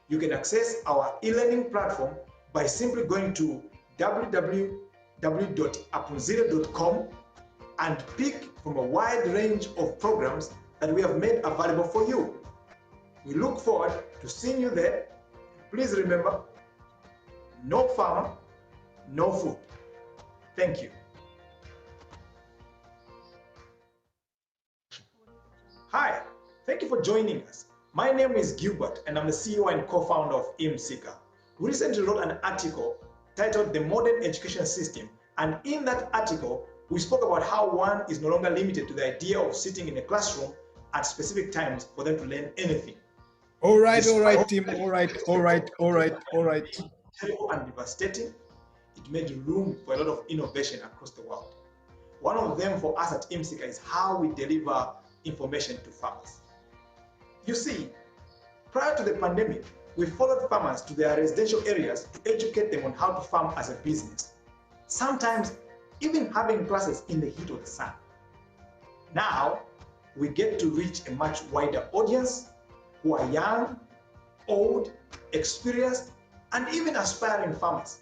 you can access our e-learning platform by simply going to www.apunzile.com and pick from a wide range of programs that we have made available for you. We look forward to seeing you there. Please remember, no farmer, no food. Thank you. Hi, thank you for joining us. My name is Gilbert and I'm the CEO and co-founder of eMsika. We recently wrote an article titled The Modern Education System, and in that article, we spoke about how one is no longer limited to the idea of sitting in a classroom at specific times for them to learn anything. All right, team. All right. Terrible and devastating, it made room for a lot of innovation across the world. One of them for us at eMsika is how we deliver information to farmers. You see, prior to the pandemic, we followed farmers to their residential areas to educate them on how to farm as a business, sometimes even having classes in the heat of the sun. Now, we get to reach a much wider audience who are young, old, experienced, and even aspiring farmers